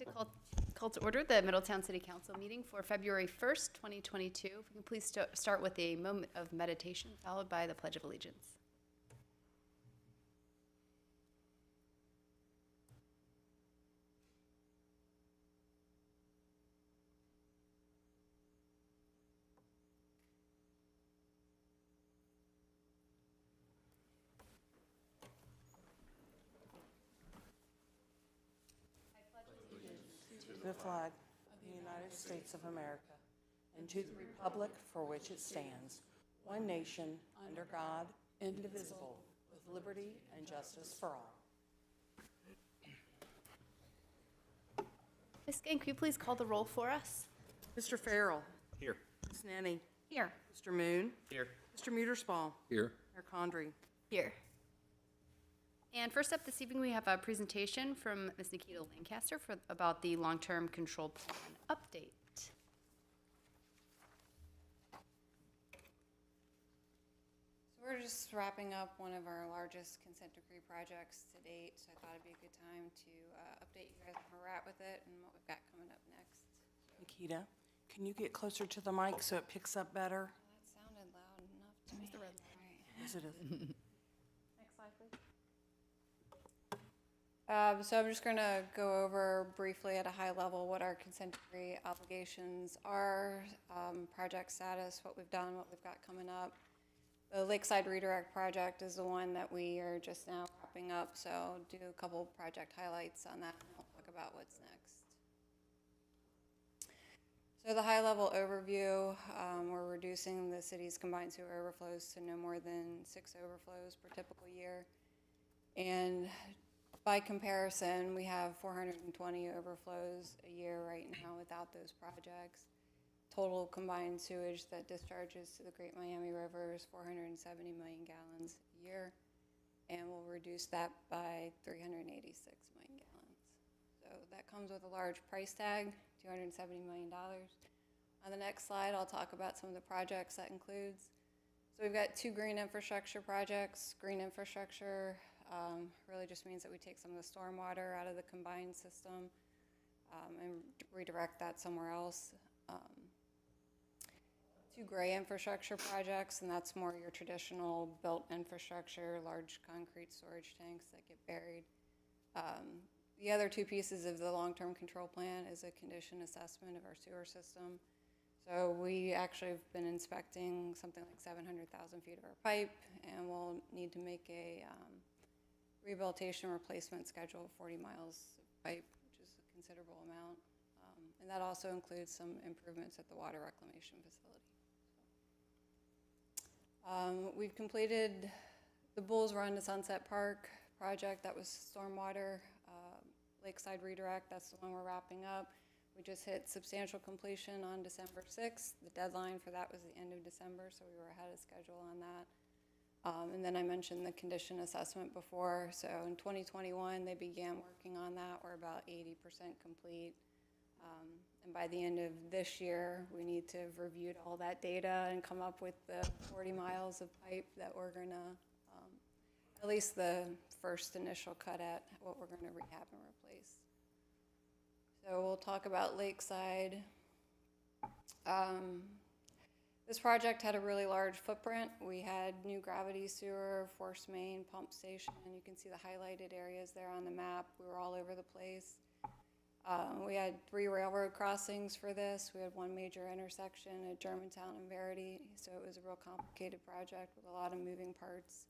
to call to order the Middletown City Council meeting for February 1st, 2022. If we can please start with a moment of meditation, followed by the Pledge of Allegiance. To the flag of the United States of America and to the republic for which it stands, one nation, under God, indivisible, with liberty and justice for all. Ms. Gank, could you please call the roll for us? Mr. Farrell. Here. Ms. Nenny. Here. Mr. Moon. Here. Mr. Muterspaw. Here. Mayor Condrey. Here. And first up this evening, we have a presentation from Ms. Nikita Lancaster about the long-term control plan update. So we're just wrapping up one of our largest consent decree projects to date, so I thought it'd be a good time to update you guys on where we're at with it and what we've got coming up next. Nikita, can you get closer to the mic so it picks up better? That sounded loud enough to me. The red light. All right. Yes, it is. Next slide, please. So I'm just going to go over briefly at a high level what our consent decree obligations are, project status, what we've done, what we've got coming up. The Lakeside Redirect project is the one that we are just now wrapping up, so I'll do a couple project highlights on that and we'll talk about what's next. So the high level overview, we're reducing the city's combined sewer overflows to no more than 6 overflows per typical year. And by comparison, we have 420 overflows a year right now without those projects. Total combined sewage that discharges to the Great Miami River is 470 million gallons a year, and we'll reduce that by 386 million gallons. So that comes with a large price tag, $270 million. On the next slide, I'll talk about some of the projects that includes. So we've got 2 green infrastructure projects. Green infrastructure really just means that we take some of the stormwater out of the combined system and redirect that somewhere else. 2 gray infrastructure projects, and that's more your traditional built infrastructure, large concrete storage tanks that get buried. The other 2 pieces of the long-term control plan is a condition assessment of our sewer system. So we actually have been inspecting something like 700,000 feet of our pipe, and we'll need to make a rehabilitation replacement schedule of 40 miles of pipe, which is a considerable amount. And that also includes some improvements at the water reclamation facility. We've completed the Bulls Run to Sunset Park project. That was stormwater, Lakeside Redirect. That's the one we're wrapping up. We just hit substantial completion on December 6th. The deadline for that was the end of December, so we were ahead of schedule on that. And then I mentioned the condition assessment before. So in 2021, they began working on that. We're about 80% complete. And by the end of this year, we need to have reviewed all that data and come up with the 40 miles of pipe that we're gonna, at least the first initial cut at what we're gonna rehab and replace. So we'll talk about Lakeside. This project had a really large footprint. We had new gravity sewer, force main, pump station, and you can see the highlighted areas there on the map. We were all over the place. We had 3 railroad crossings for this. We had 1 major intersection at Germantown and Verity, so it was a real complicated project with a lot of moving parts.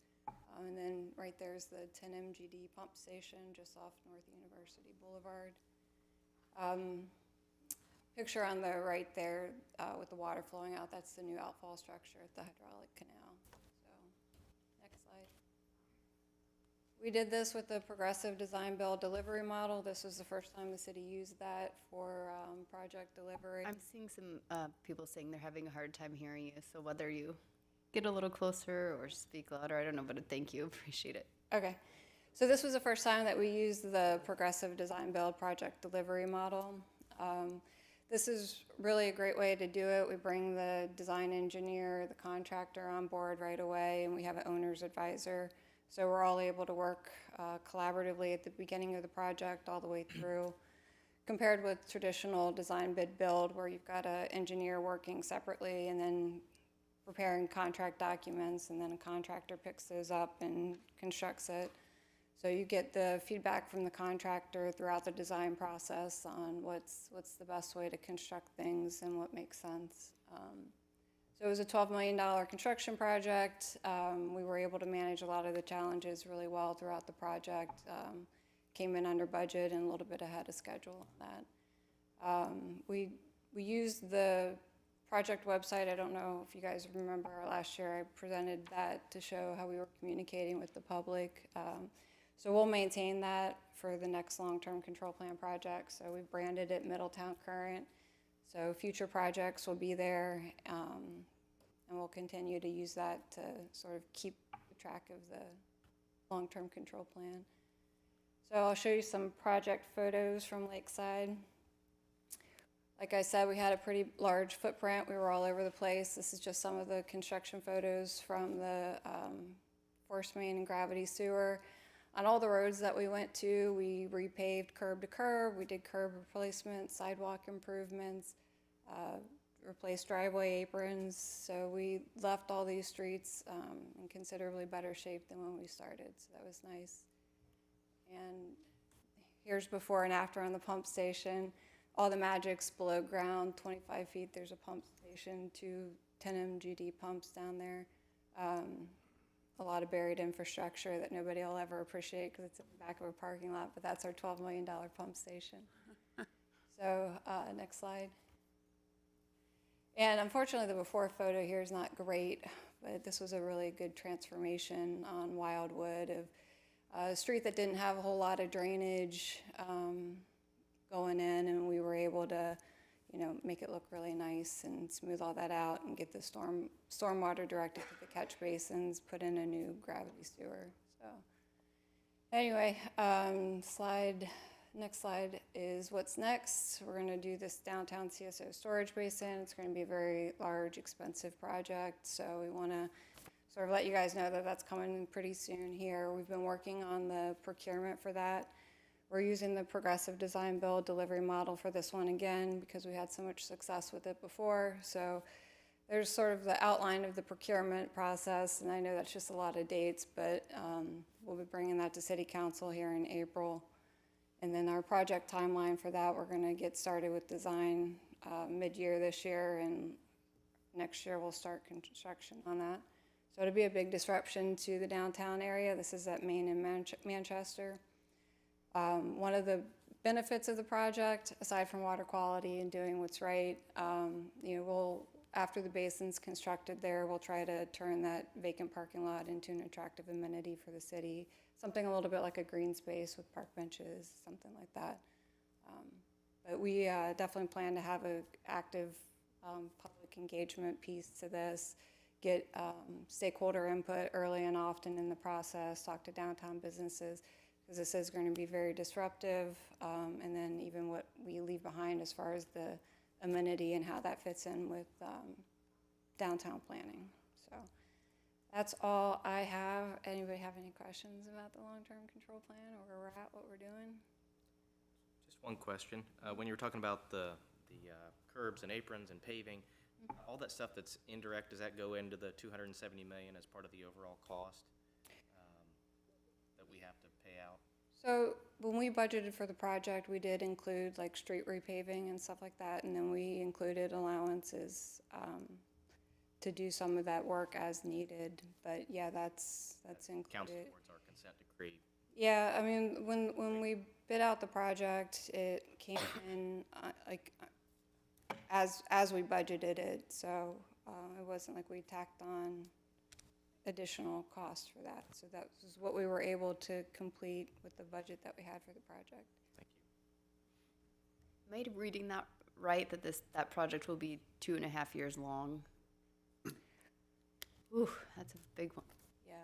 And then right there's the 10 MGD pump station just off North University Boulevard. Picture on the right there with the water flowing out, that's the new outfall structure at the hydraulic canal. So, next slide. We did this with the progressive design build delivery model. This was the first time the city used that for project delivery. I'm seeing some people saying they're having a hard time hearing you, so whether you get a little closer or speak louder, I don't know, but thank you, appreciate it. Okay, so this was the first time that we used the progressive design build project delivery model. This is really a great way to do it. We bring the design engineer, the contractor on board right away, and we have an owner's advisor. So we're all able to work collaboratively at the beginning of the project all the way through. compared with traditional design bid build where you've got an engineer working separately and then preparing contract documents, and then a contractor picks those up and constructs it. So you get the feedback from the contractor throughout the design process on what's the best way to construct things and what makes sense. So it was a $12 million construction project. We were able to manage a lot of the challenges really well throughout the project. Came in under budget and a little bit ahead of schedule on that. We used the project website. I don't know if you guys remember last year I presented that to show how we were communicating with the public. So we'll maintain that for the next long-term control plan project. So we branded it Middletown Current. So future projects will be there, and we'll continue to use that to sort of keep track of the long-term control plan. So I'll show you some project photos from Lakeside. Like I said, we had a pretty large footprint. We were all over the place. This is just some of the construction photos from the force main and gravity sewer. On all the roads that we went to, we repaved curb to curb. We did curb replacement, sidewalk improvements, replaced driveway aprons. So we left all these streets in considerably better shape than when we started. So that was nice. And here's before and after on the pump station. All the magic's below ground, 25 feet. There's a pump station, 2 10 MGD pumps down there. A lot of buried infrastructure that nobody will ever appreciate because it's in the back of a parking lot, but that's our $12 million pump station. So next slide. And unfortunately, the before photo here is not great, but this was a really good transformation on Wildwood of a street that didn't have a whole lot of drainage going in, and we were able to, you know, make it look really nice and smooth all that out and get the stormwater directed to the catch basins, put in a new gravity sewer. So anyway, next slide is what's next. We're going to do this downtown CSO storage basin. It's going to be a very large, expensive project, so we want to sort of let you guys know that that's coming pretty soon here. We've been working on the procurement for that. We're using the progressive design build delivery model for this one again because we had so much success with it before. So there's sort of the outline of the procurement process, and I know that's just a lot of dates, but we'll be bringing that to City Council here in April. And then our project timeline for that, we're going to get started with design mid-year this year, and next year we'll start construction on that. So it'll be a big disruption to the downtown area. This is at Main and Manchester. One of the benefits of the project, aside from water quality and doing what's right, you know, after the basin's constructed there, we'll try to turn that vacant parking lot into an attractive amenity for the city, something a little bit like a green space with park benches, something like that. But we definitely plan to have an active public engagement piece to this, get stakeholder input early and often in the process, talk to downtown businesses, because this is going to be very disruptive, and then even what we leave behind as far as the amenity and how that fits in with downtown planning. So that's all I have. Anybody have any questions about the long-term control plan or where we're at, what we're doing? Just one question. When you were talking about the curbs and aprons and paving, all that stuff that's indirect, does that go into the $270 million as part of the overall cost that we have to pay out? So when we budgeted for the project, we did include like street repaving and stuff like that, and then we included allowances to do some of that work as needed. But yeah, that's included. Counts towards our consent decree. Yeah, I mean, when we bid out the project, it came in as we budgeted it. So it wasn't like we tacked on additional costs for that. So that was what we were able to complete with the budget that we had for the project. Thank you. Am I reading that right, that that project will be 2.5 years long? Ooh, that's a big one. Yeah.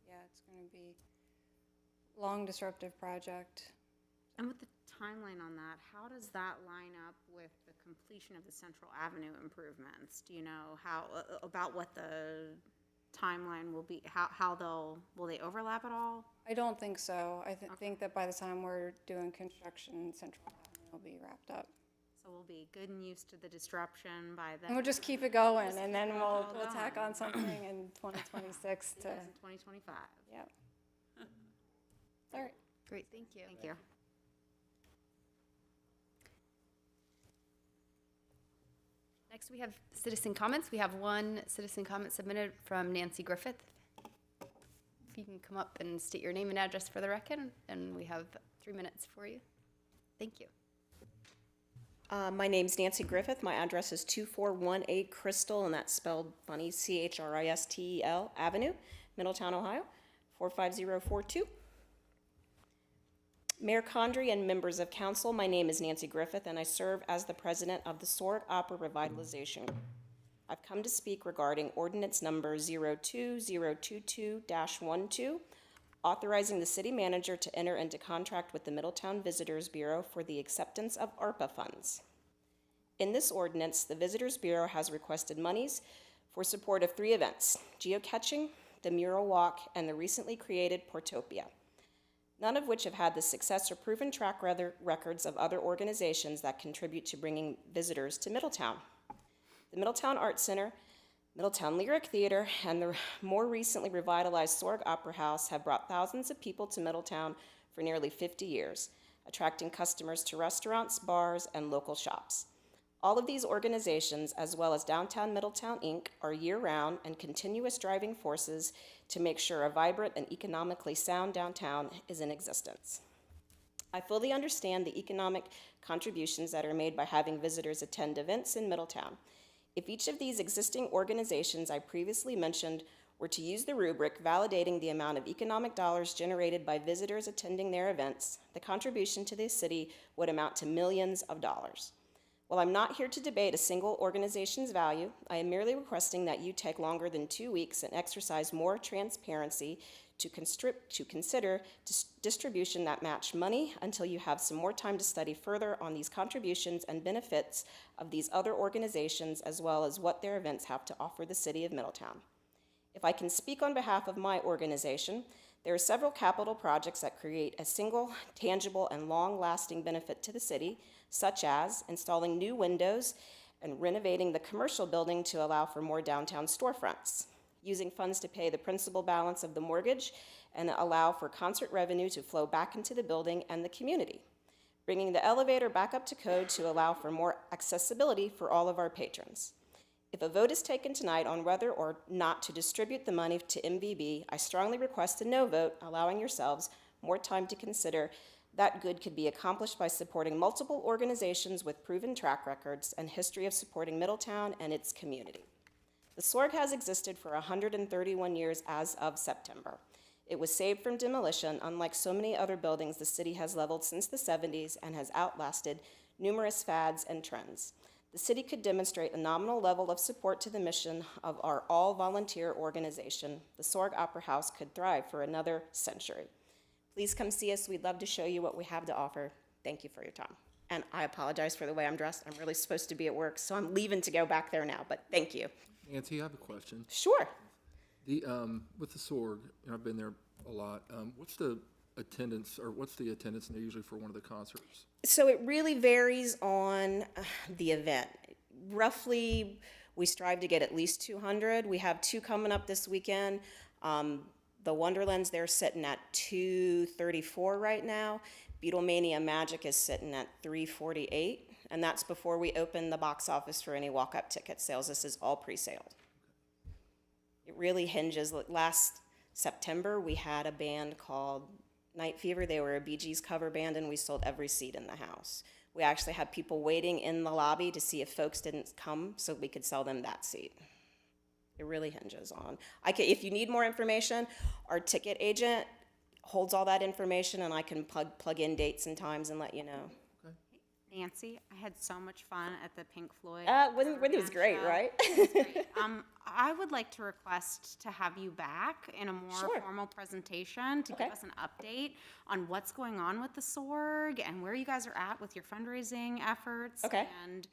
Yeah, it's going to be a long, disruptive project. And with the timeline on that, how does that line up with the completion of the Central Avenue improvements? Do you know how about what the timeline will be, will they overlap at all? I don't think so. I think that by the time we're doing construction, Central Avenue will be wrapped up. So we'll be good and used to the disruption by then. And we'll just keep it going, and then we'll tack on something in 2026 to, In 2025. yeah. All right. Great, thank you. Thank you. Next, we have citizen comments. We have one citizen comment submitted from Nancy Griffith. If you can come up and state your name and address for the record, and we have 3 minutes for you. Thank you. My name's Nancy Griffith. My address is 2418 Crystal, and that's spelled funny, Christel Avenue, Middletown, Ohio, 45042. Mayor Condrey and members of council, my name is Nancy Griffith, and I serve as the president of the Sword Opera Revitalization Group. I've come to speak regarding ordinance number 02022-12, authorizing the city manager to enter into contract with the Middletown Visitors Bureau for the acceptance of ARPA funds. In this ordinance, the Visitors Bureau has requested monies for support of 3 events: geocaching, the mural walk, and the recently created Portopia, none of which have had the success or proven track records of other organizations that contribute to bringing visitors to Middletown. The Middletown Art Center, Middletown Lyric Theater, and the more recently revitalized Sorg Opera House have brought thousands of people to Middletown for nearly 50 years, attracting customers to restaurants, bars, and local shops. All of these organizations, as well as Downtown Middletown, Inc., are year-round and continuous driving forces to make sure a vibrant and economically sound downtown is in existence. I fully understand the economic contributions that are made by having visitors attend events in Middletown. If each of these existing organizations I previously mentioned were to use the rubric validating the amount of economic dollars generated by visitors attending their events, the contribution to the city would amount to millions of dollars. While I'm not here to debate a single organization's value, I am merely requesting that you take longer than 2 weeks and exercise more transparency to consider distribution that match money until you have some more time to study further on these contributions and benefits of these other organizations, as well as what their events have to offer the city of Middletown. If I can speak on behalf of my organization, there are several capital projects that create a single, tangible, and long-lasting benefit to the city, such as installing new windows and renovating the commercial building to allow for more downtown storefronts, using funds to pay the principal balance of the mortgage and allow for concert revenue to flow back into the building and the community, bringing the elevator back up to code to allow for more accessibility for all of our patrons. If a vote is taken tonight on whether or not to distribute the money to MVB, I strongly request a no vote, allowing yourselves more time to consider that good could be accomplished by supporting multiple organizations with proven track records and history of supporting Middletown and its community. The SORG has existed for 131 years as of September. It was saved from demolition, unlike so many other buildings the city has leveled since the 70s and has outlasted numerous fads and trends. The city could demonstrate a nominal level of support to the mission of our all-volunteer organization. The Sorg Opera House could thrive for another century. Please come see us. We'd love to show you what we have to offer. Thank you for your time. And I apologize for the way I'm dressed. I'm really supposed to be at work, so I'm leaving to go back there now, but thank you. Nancy, I have a question. Sure. With the SORG, and I've been there a lot, what's the attendance usually for one of the concerts? So it really varies on the event. Roughly, we strive to get at least 200. We have 2 coming up this weekend. The Wonderlands, they're sitting at 234 right now. Beatlemania Magic is sitting at 348, and that's before we open the box office for any walk-up ticket sales. This is all pre-sale. It really hinges. Last September, we had a band called Night Fever. They were a Bee Gees cover band, and we sold every seat in the house. We actually had people waiting in the lobby to see if folks didn't come so we could sell them that seat. It really hinges on. If you need more information, our ticket agent holds all that information, and I can plug in dates and times and let you know. Nancy, I had so much fun at the Pink Floyd. It was great, show. right? It was great. I would like to request to have you back in a more Sure. formal presentation to Okay. give us an update on what's going on with the SORG and where you guys are at with your fundraising efforts. Okay. And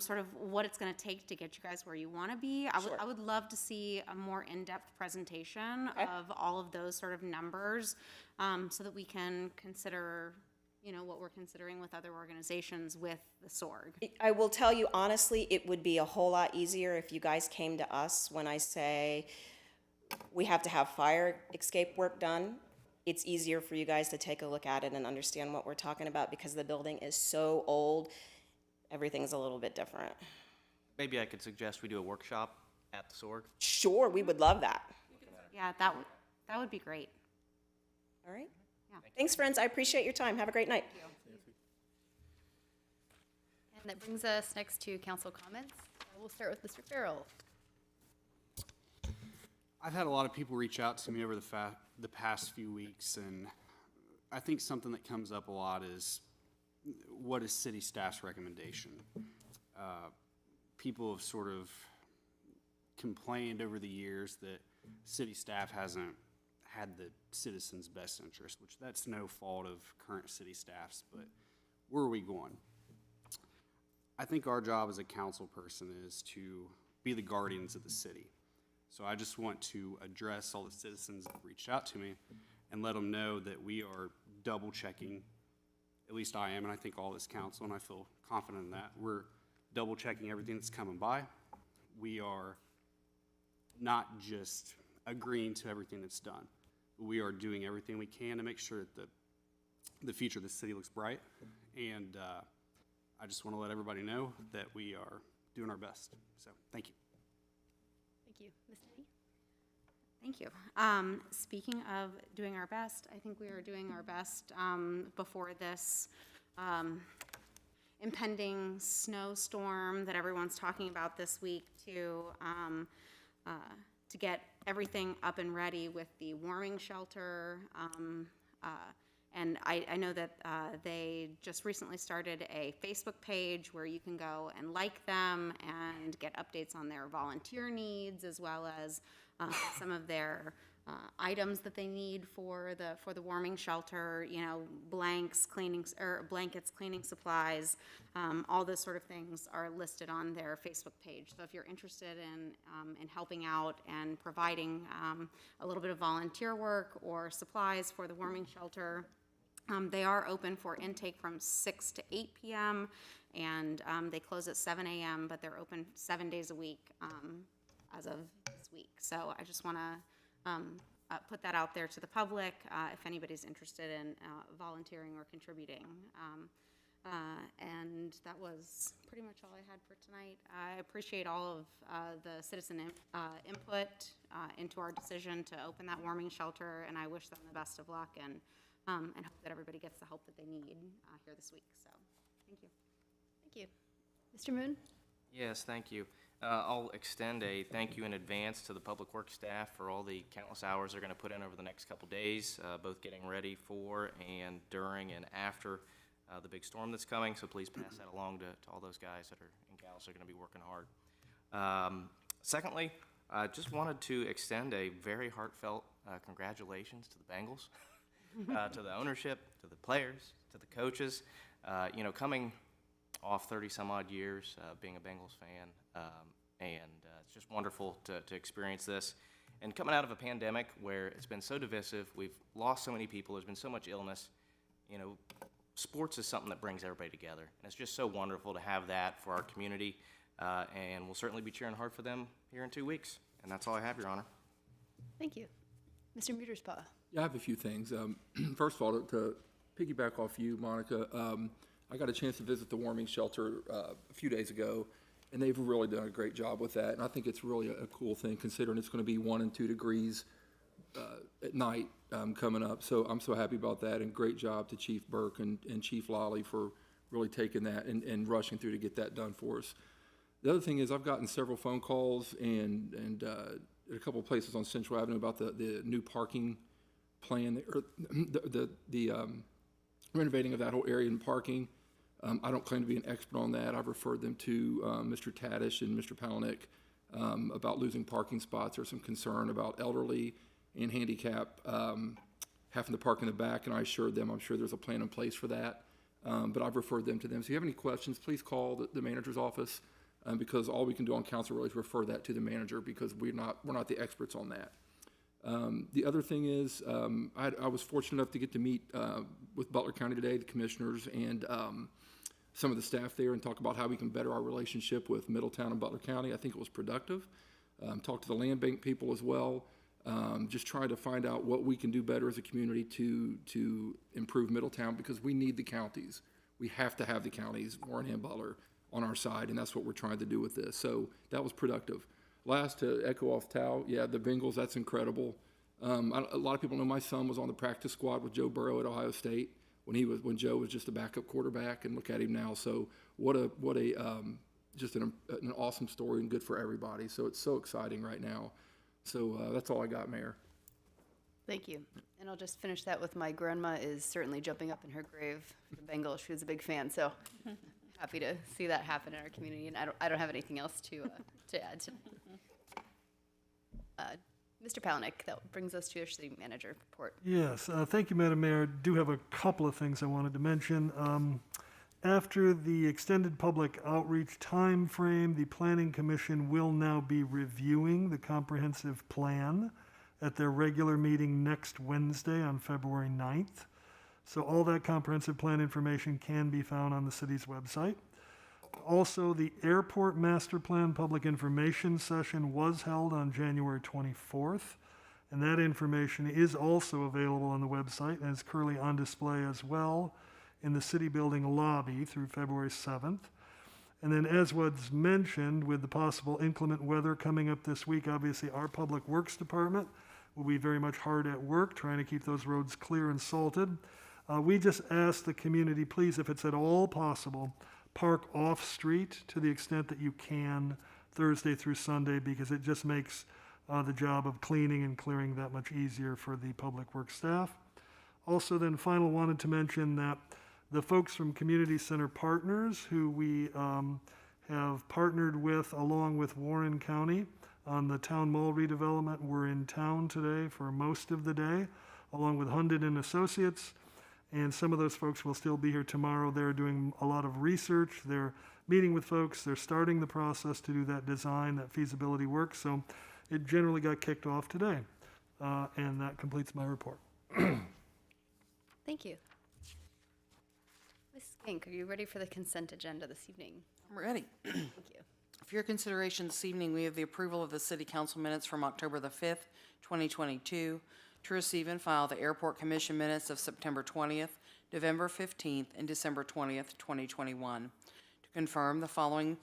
sort of what it's going to take to get you guys where you want to be. Sure. I would love to see a more in-depth presentation Okay. of all of those sort of numbers, so that we can consider, what we're considering with other organizations with the SORG. I will tell you honestly, it would be a whole lot easier if you guys came to us when I say we have to have fire escape work done. It's easier for you guys to take a look at it and understand what we're talking about because the building is so old. Everything's a little bit different. Maybe I could suggest we do a workshop at the SORG. Sure, we would love that. Yeah, that would be great. All right? Yeah. Thanks, friends. I appreciate your time. Have a great night. And that brings us next to council comments. We'll start with Mr. Farrell. I've had a lot of people reach out to me over the past few weeks, and I think something that comes up a lot is what is city staff's recommendation? People have sort of complained over the years that city staff hasn't had the citizens' best interest, which that's no fault of current city staffs, but where are we going? I think our job as a council person is to be the guardians of the city. So I just want to address all the citizens that reached out to me and let them know that we are double checking, at least I am, and I think all this council, and I feel confident in that. We're double checking everything that's coming by. We are not just agreeing to everything that's done. We are doing everything we can to make sure that the future of the city looks bright. And I just want to let everybody know that we are doing our best. So, thank you. Thank you. Ms. Denny? Thank you. Speaking of doing our best, I think we are doing our best before this impending snowstorm that everyone's talking about this week to get everything up and ready with the warming shelter. And I know that they just recently started a Facebook page where you can go and like them and get updates on their volunteer needs, as well as some of their items that they need for the warming shelter. Blankets, cleaning supplies, all those sort of things are listed on their Facebook page. So if you're interested in helping out and providing a little bit of volunteer work or supplies for the warming shelter, they are open for intake from 6 to 8 p.m. and they close at 7 a.m., but they're open 7 days a week as of this week. So I just want to put that out there to the public if anybody's interested in volunteering or contributing. And that was pretty much all I had for tonight. I appreciate all of the citizen input into our decision to open that warming shelter, and I wish them the best of luck and hope that everybody gets the help that they need here this week. So, thank you. Thank you. Mr. Moon? Yes, thank you. I'll extend a thank you in advance to the Public Works staff for all the countless hours they're going to put in over the next couple days, both getting ready for and during and after the big storm that's coming. So please pass that along to all those guys and gals that are going to be working hard. Secondly, I just wanted to extend a very heartfelt congratulations to the Bengals, to the ownership, to the players, to the coaches. Coming off 30 some odd years being a Bengals fan, and it's just wonderful to experience this. And coming out of a pandemic where it's been so divisive, we've lost so many people, there's been so much illness, sports is something that brings everybody together. And it's just so wonderful to have that for our community, and we'll certainly be cheering hard for them here in 2 weeks. And that's all I have, Your Honor. Thank you. Mr. Muterspaw? Yeah, I have a few things. First of all, to piggyback off you, Monica, I got a chance to visit the warming shelter a few days ago, and they've really done a great job with that. And I think it's really a cool thing, considering it's going to be 1 and 2 degrees at night coming up. So I'm so happy about that, and great job to Chief Burke and Chief Lolly for really taking that and rushing through to get that done for us. The other thing is I've gotten several phone calls and a couple of places on Central Avenue about the new parking plan, or the renovating of that whole area and parking. I don't claim to be an expert on that. I've referred them to Mr. Tadish and Mr. Palaniuk about losing parking spots. There's some concern about elderly and handicap having to park in the back, and I assured them I'm sure there's a plan in place for that. But I've referred them to them. So if you have any questions, please call the manager's office, because all we can do on council really is refer that to the manager, because we're not the experts on that. The other thing is, I was fortunate enough to get to meet with Butler County today, the commissioners and some of the staff there, and talk about how we can better our relationship with Middletown and Butler County. I think it was productive. Talked to the land bank people as well. Just trying to find out what we can do better as a community to improve Middletown, because we need the counties. We have to have the counties, Warren and Butler, on our side, and that's what we're trying to do with this. So that was productive. Last, to echo off Tao, yeah, the Bengals, that's incredible. A lot of people know my son was on the practice squad with Joe Burrow at Ohio State when Joe was just a backup quarterback, and look at him now. So just an awesome story, and good for everybody. So it's so exciting right now. So that's all I got, Mayor. Thank you. And I'll just finish that with my grandma is certainly jumping up in her grave for the Bengals. She was a big fan, so happy to see that happen in our community. And I don't have anything else to add to. Mr. Palanick, that brings us to your city manager report. Yes, thank you, Madam Mayor. I do have a couple of things I wanted to mention. After the extended public outreach time frame, the Planning Commission will now be reviewing the comprehensive plan at their regular meeting next Wednesday on February 9th. So all that comprehensive plan information can be found on the city's website. Also, the Airport Master Plan Public Information Session was held on January 24th, and that information is also available on the website and is currently on display as well in the city building lobby through February 7th. And then, as was mentioned, with the possible inclement weather coming up this week, obviously our Public Works Department will be very much hard at work trying to keep those roads clear and salted. We just ask the community, please, if it's at all possible, park off-street to the extent that you can Thursday through Sunday, because it just makes the job of cleaning and clearing that much easier for the Public Works staff. Also, then, wanted to mention that the folks from Community Center Partners, who we have partnered with along with Warren County on the town mall redevelopment, were in town today for most of the day, along with Hundon and Associates. And some of those folks will still be here tomorrow. They're doing a lot of research. They're meeting with folks. They're starting the process to do that design, that feasibility work. So it generally got kicked off today. And that completes my report. Thank you. Ms. Skank, are you ready for the consent agenda this evening? I'm ready. Thank you. For your consideration this evening, we have the approval of the City Council minutes from October the 5th, 2022, to receive and file the Airport Commission minutes of September 20th, November 15th, and December 20th, 2021. To confirm the following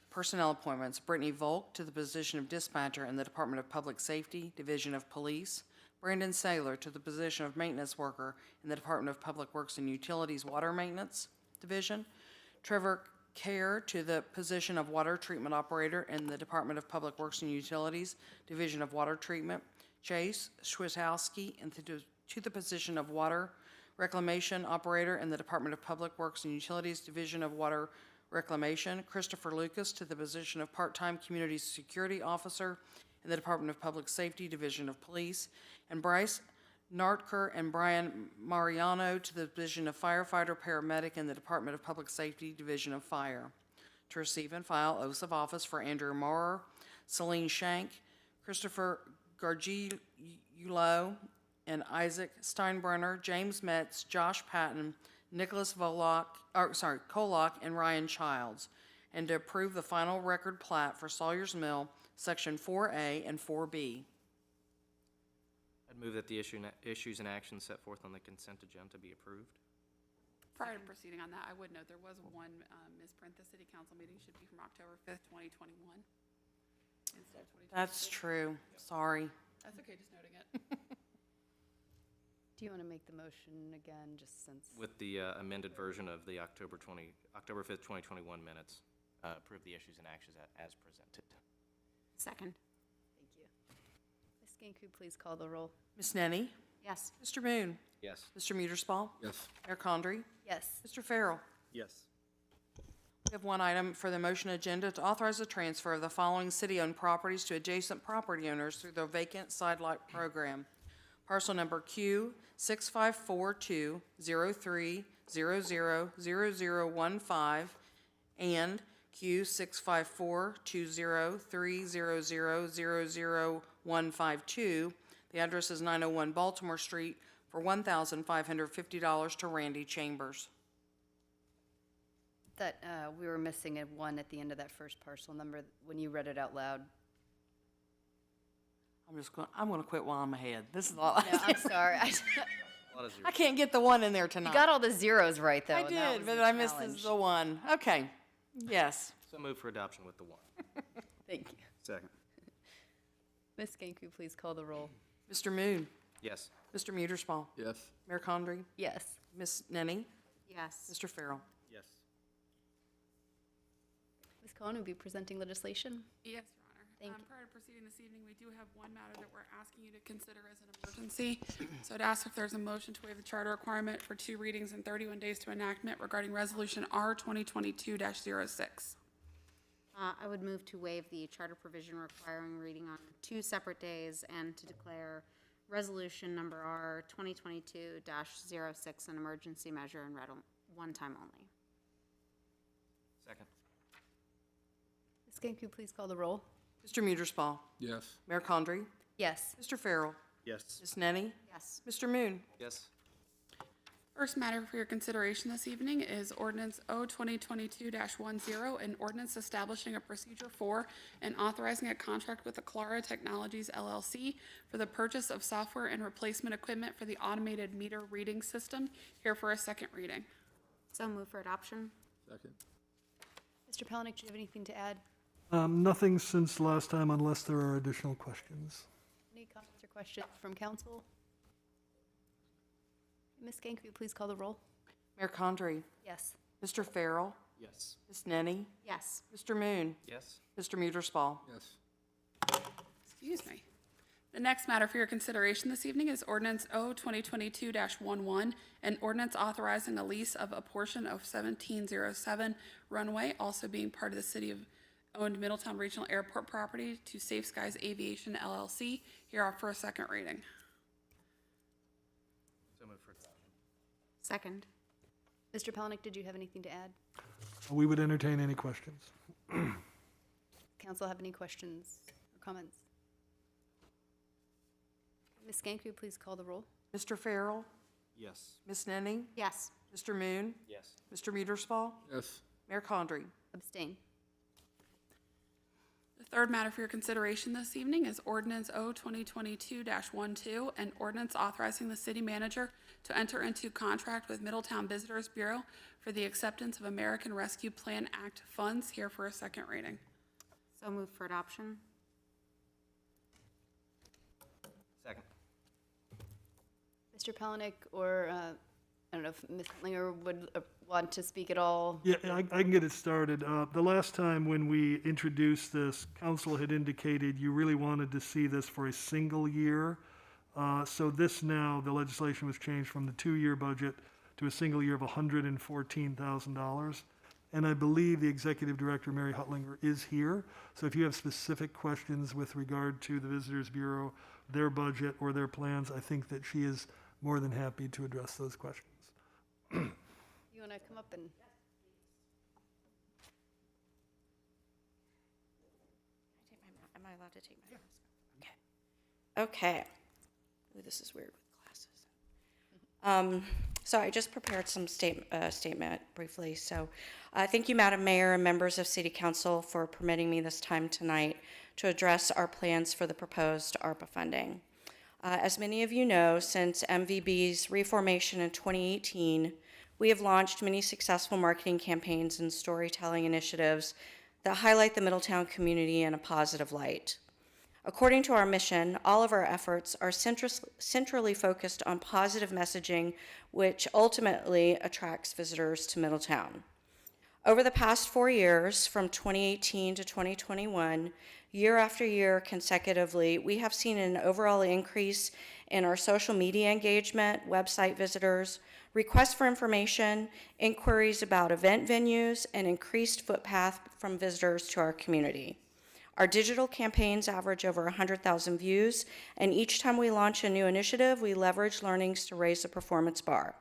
personnel appointments: Brittany Volk to the position of dispatcher in the Department of Public Safety, Division of Police; Brandon Saylor to the position of maintenance worker in the Department of Public Works and Utilities Water Maintenance Division; Trevor Care to the position of water treatment operator in the Department of Public Works and Utilities Division of Water Treatment; Chase Schwizhowski to the position of water reclamation operator in the Department of Public Works and Utilities Division of Water Reclamation; Christopher Lucas to the position of part-time community security officer in the Department of Public Safety Division of Police; and Bryce Nartker and Brian Mariano to the position of firefighter paramedic in the Department of Public Safety Division of Fire. To receive and file oaths of office for Andrew Maurer, Celine Shank, Christopher Gargiulo, and Isaac Steinbrenner, James Metz, Josh Patton, Nicholas Kolock, and Ryan Childs, and to approve the final record plat for Sawyer's Mill, Section 4A and 4B. I'd move that the issues and actions set forth on the consent agenda be approved. Prior to proceeding on that, I would note there was one misprint. The city council meeting should be from October 5th, 2021 instead of 2022. That's true. Sorry. That's okay, just noting it. Do you want to make the motion again, just since? With the amended version of the October 5th, 2021 minutes, approve the issues and actions as presented. Second. Thank you. Ms. Skank, could you please call the roll? Ms. Nenny? Yes. Mr. Moon? Yes. Mr. Muterspaw? Yes. Mayor Condrey? Yes. Mr. Farrell? Yes. We have one item for the motion agenda to authorize the transfer of the following city-owned properties to adjacent property owners through the vacant sidelight program. Parcel number Q 654203000015 and Q 65420300000152. The address is 901 Baltimore Street for $1,550 to Randy Chambers. That, we were missing a one at the end of that first parcel number when you read it out loud. I'm gonna quit while I'm ahead. This is all. No, I'm sorry. A lot of I zeros. can't get the one in there You tonight. got all the zeros right, though. I and that did, was but the I missed challenge. the one. Okay, yes. So move for adoption with the one. Thank you. Second. Ms. Ganku, please call the roll. Mr. Moon, Yes. Mr. Muterspaw, Yes. Mayor Condrey, Yes. Ms. Nenny, Yes. Mr. Farrell. Yes. Ms. Cohen will be presenting legislation. Yes, Your Honor. Thank you. Prior to proceeding this evening, we do have one matter that we're asking you to consider as an emergency. So I'd ask if there's a motion to waive the charter requirement for 2 readings and 31 days to enactment regarding Resolution R 2022-06. I would move to waive the charter provision requiring reading on 2 separate days and to declare resolution number R 2022-06 an emergency measure and read one time only. Second. Ms. Ganku, please call the roll. Mr. Muterspaw, Yes. Mayor Condrey, Yes. Mr. Farrell, Yes. Ms. Nenny, Yes. Mr. Moon. Yes. First matter for your consideration this evening is ordinance O 2022-10, an ordinance establishing a procedure for and authorizing a contract with Aclara Technologies LLC for the purchase of software and replacement equipment for the automated meter reading system, here for a second reading. So move for adoption. Second. Mr. Palanick, do you have anything to add? Nothing since last time unless there are additional questions. Any comments or questions from council? Ms. Ganku, please call the roll. Mayor Condrey, Yes. Mr. Farrell, Yes. Ms. Nenny, Yes. Mr. Moon, Yes. Mr. Muterspaw. Yes. Excuse me. The next matter for your consideration this evening is ordinance O 2022-11, an ordinance authorizing a lease of a portion of 1707 runway, also being part of the city-owned Middletown Regional Airport property, to Safe Skies Aviation LLC, here for a second reading. So move for adoption. Second. Mr. Palanick, did you have anything to add? We would entertain any questions. Council have any questions or comments? Ms. Ganku, please call the roll. Mr. Farrell, Yes. Ms. Nenny, Yes. Mr. Moon, Yes. Mr. Muterspaw, Yes. Mayor Condrey. Abstain. The third matter for your consideration this evening is ordinance O 2022-12, an ordinance authorizing the city manager to enter into contract with Middletown Visitors Bureau for the acceptance of American Rescue Plan Act funds, here for a second reading. So move for adoption. Second. Mr. Palanick, or, I don't know if Ms. Linger would want to speak at all. Yeah, I can get it started. The last time when we introduced this, council had indicated you really wanted to see this for a single year. So this now, the legislation was changed from the 2-year budget to a single year of $114,000. And I believe the executive director, Mary Hutlinger, is here. So if you have specific questions with regard to the Visitors Bureau, their budget or their plans, I think that she is more than happy to address those questions. You want to come up and? Am I allowed to take my mask off? Okay. Ooh, this is weird with glasses. So I just prepared some statement briefly. So thank you, Madam Mayor and members of City Council, for permitting me this time tonight to address our plans for the proposed ARPA funding. As many of you know, since MVB's reformation in 2018, we have launched many successful marketing campaigns and storytelling initiatives that highlight the Middletown community in a positive light. According to our mission, all of our efforts are centrally focused on positive messaging, which ultimately attracts visitors to Middletown. Over the past 4 years, from 2018 to 2021, year after year consecutively, we have seen an overall increase in our social media engagement, website visitors, requests for information, inquiries about event venues, and increased footpath from visitors to our community. Our digital campaigns average over 100,000 views, and each time we launch a new initiative, we leverage learnings to raise the performance bar.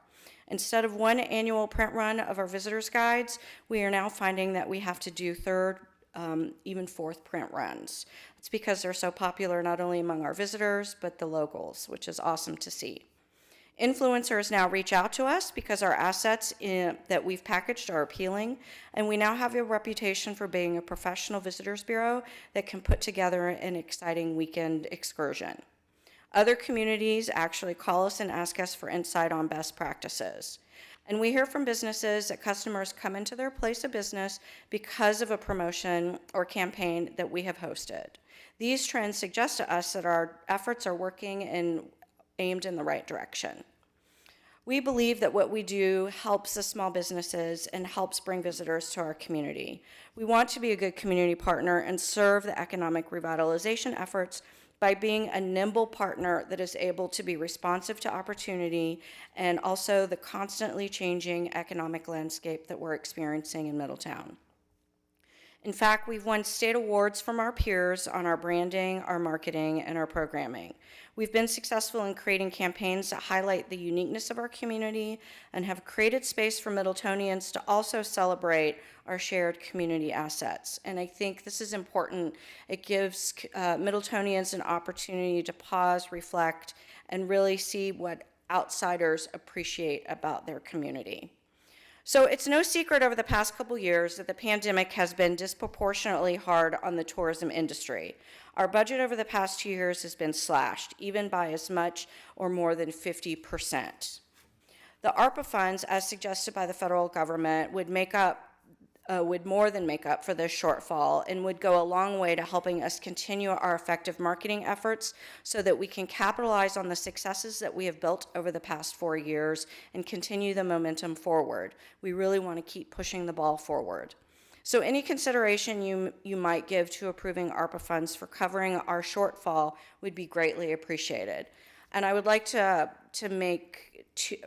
Instead of one annual print run of our visitors' guides, we are now finding that we have to do third, even fourth print runs. It's because they're so popular not only among our visitors, but the locals, which is awesome to see. Influencers now reach out to us because our assets that we've packaged are appealing, and we now have a reputation for being a professional visitors bureau that can put together an exciting weekend excursion. Other communities actually call us and ask us for insight on best practices. And we hear from businesses that customers come into their place of business because of a promotion or campaign that we have hosted. These trends suggest to us that our efforts are working and aimed in the right direction. We believe that what we do helps the small businesses and helps bring visitors to our community. We want to be a good community partner and serve the economic revitalization efforts by being a nimble partner that is able to be responsive to opportunity and also the constantly changing economic landscape that we're experiencing in Middletown. In fact, we've won state awards from our peers on our branding, our marketing, and our programming. We've been successful in creating campaigns that highlight the uniqueness of our community and have created space for Middletonians to also celebrate our shared community assets. And I think this is important. It gives Middletonians an opportunity to pause, reflect, and really see what outsiders appreciate about their community. So it's no secret over the past couple years that the pandemic has been disproportionately hard on the tourism industry. Our budget over the past 2 years has been slashed, even by as much or more than 50%. The ARPA funds, as suggested by the federal government, would more than make up for this shortfall and would go a long way to helping us continue our effective marketing efforts so that we can capitalize on the successes that we have built over the past 4 years and continue the momentum forward. We really want to keep pushing the ball forward. So any consideration you might give to approving ARPA funds for covering our shortfall would be greatly appreciated. And I would like to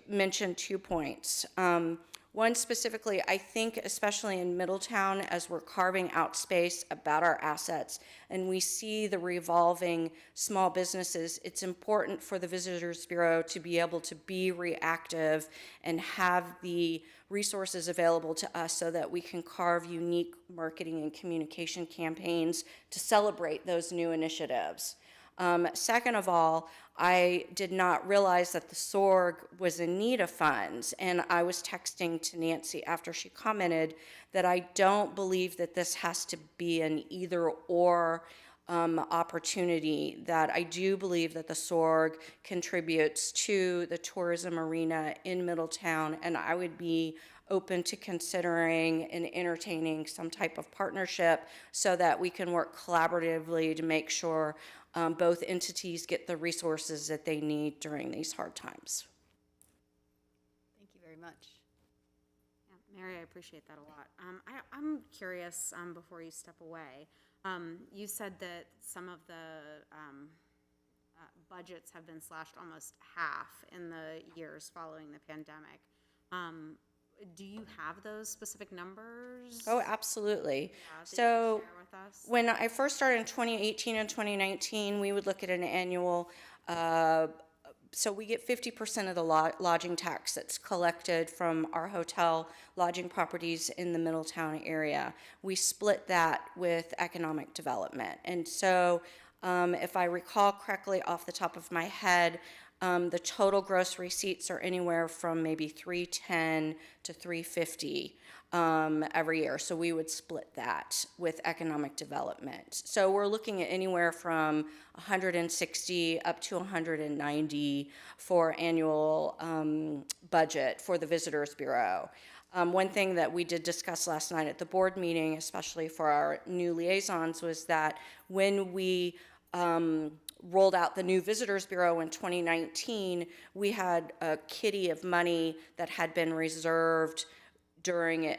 mention 2 points. One specifically, I think especially in Middletown, as we're carving out space about our assets and we see the revolving small businesses, it's important for the Visitors Bureau to be able to be reactive and have the resources available to us so that we can carve unique marketing and communication campaigns to celebrate those new initiatives. Second of all, I did not realize that the SORG was in need of funds, and I was texting to Nancy after she commented that I don't believe that this has to be an either-or opportunity, that I do believe that the SORG contributes to the tourism arena in Middletown, and I would be open to considering and entertaining some type of partnership so that we can work collaboratively to make sure both entities get the resources that they need during these hard times. Thank you very much. Yeah, Mary, I appreciate that a lot. I'm curious, before you step away, you said that some of the budgets have been slashed almost half in the years following the pandemic. Do you have those specific numbers? Oh, absolutely. That you So can share with us? when I first started in 2018 and 2019, we would look at an annual, so we get 50% of the lodging tax that's collected from our hotel lodging properties in the Middletown area. We split that with economic development. And so if I recall correctly off the top of my head, the total gross receipts are anywhere from maybe $310 to $350 every year. So we would split that with economic development. So we're looking at anywhere from 160 up to 190 for annual budget for the Visitors Bureau. One thing that we did discuss last night at the board meeting, especially for our new liaisons, was that when we rolled out the new Visitors Bureau in 2019, we had a kitty of money that had been reserved during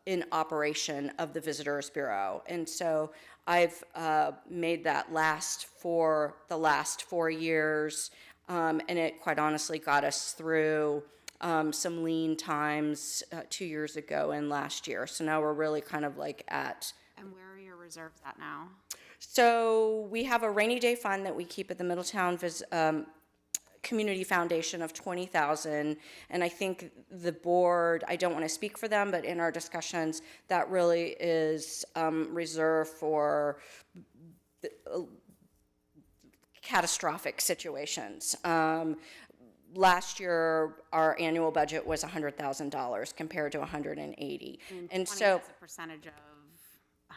in operation of the Visitors Bureau. And so I've made that last for the last 4 years, and it quite honestly got us through some lean times 2 years ago and last year. So now we're really kind of like at. And where are your reserves at now? So we have a rainy day fund that we keep at the Middletown Community Foundation of $20,000, and I think the board, I don't want to speak for them, but in our discussions, that really is reserved for catastrophic situations. Last year, our annual budget was $100,000 compared to $180,000, and 20 so as a percentage of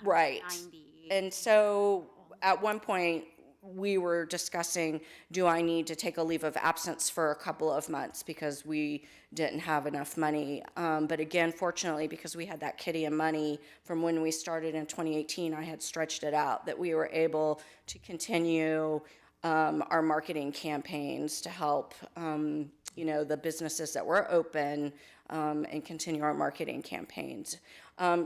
right. 90. And so at one point, we were discussing, do I need to take a leave of absence for a couple of months because we didn't have enough money. But again, fortunately, because we had that kitty of money from when we started in 2018, I had stretched it out, that we were able to continue our marketing campaigns to help, the businesses that were open and continue our marketing campaigns.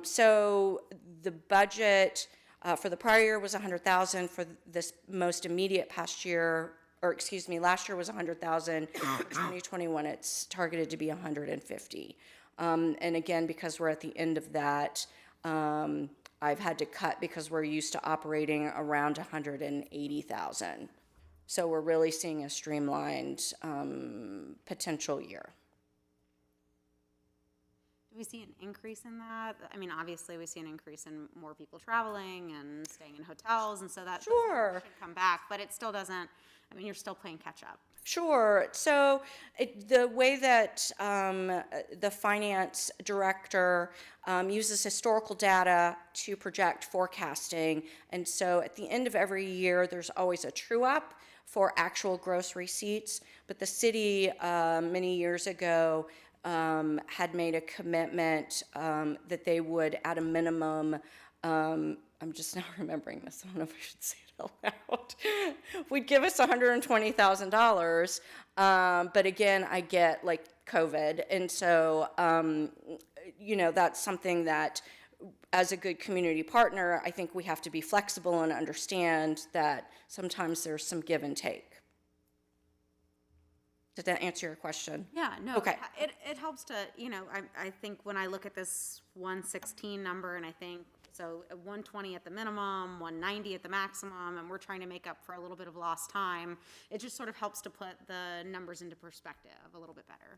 So the budget for the prior year was $100,000. For this most immediate last year was $100,000. For 2021, it's targeted to be $150,000. And again, because we're at the end of that, I've had to cut because we're used to operating around $180,000. So we're really seeing a streamlined potential year. Do we see an increase in that? I mean, obviously, we see an increase in more people traveling and staying in hotels, and so that Sure. should come back, but it still doesn't, I mean, you're still playing catch-up. Sure. So the way that the finance director uses historical data to project forecasting, and so at the end of every year, there's always a true-up for actual gross receipts, but the city many years ago had made a commitment that they would, at a minimum, I'm just now remembering this, I don't know if I should say it out loud, would give us $120,000, but again, I get like COVID, and so, that's something that, as a good community partner, I think we have to be flexible and understand that sometimes there's some give and take. Did that answer your question? Yeah, no, Okay. it helps to, I think when I look at this 116 number and I think, so 120 at the minimum, 190 at the maximum, and we're trying to make up for a little bit of lost time, it just sort of helps to put the numbers into perspective a little bit better.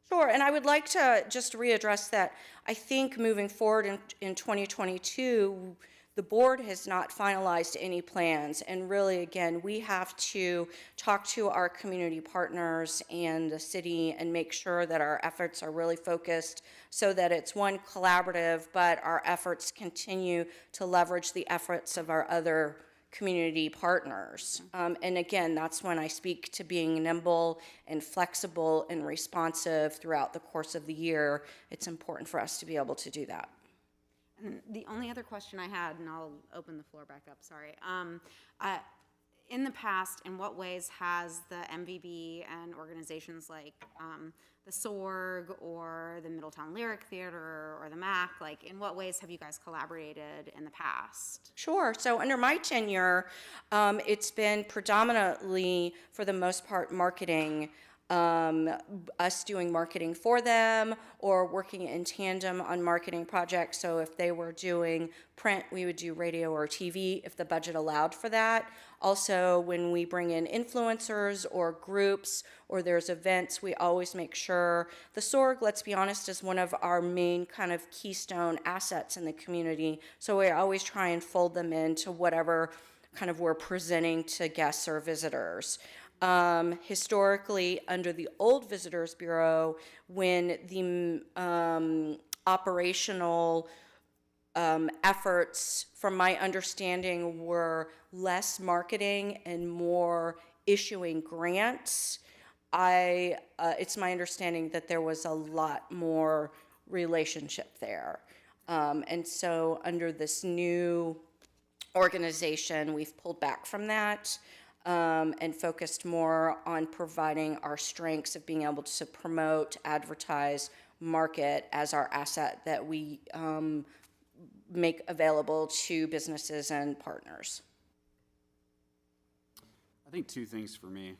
Sure, and I would like to just readdress that. I think moving forward in 2022, the board has not finalized any plans, and really, again, we have to talk to our community partners and the city and make sure that our efforts are really focused so that it's one, collaborative, but our efforts continue to leverage the efforts of our other community partners. And again, that's when I speak to being nimble and flexible and responsive throughout the course of the year. It's important for us to be able to do that. And the only other question I had, and I'll open the floor back up, sorry. In the past, in what ways has the MVB and organizations like the SORG or the Middletown Lyric Theater or the MAC, like in what ways have you guys collaborated in the past? Sure. So under my tenure, it's been predominantly, for the most part, marketing, us doing marketing for them or working in tandem on marketing projects. So if they were doing print, we would do radio or TV if the budget allowed for that. Also, when we bring in influencers or groups or there's events, we always make sure the SORG, let's be honest, is one of our main kind of keystone assets in the community. So we always try and fold them into whatever kind of we're presenting to guests or visitors. Historically, under the old Visitors Bureau, when the operational efforts, from my understanding, were less marketing and more issuing grants, it's my understanding that there was a lot more relationship there. And so under this new organization, we've pulled back from that. And focused more on providing our strengths of being able to promote, advertise, market as our asset that we make available to businesses and partners. I think two things for me.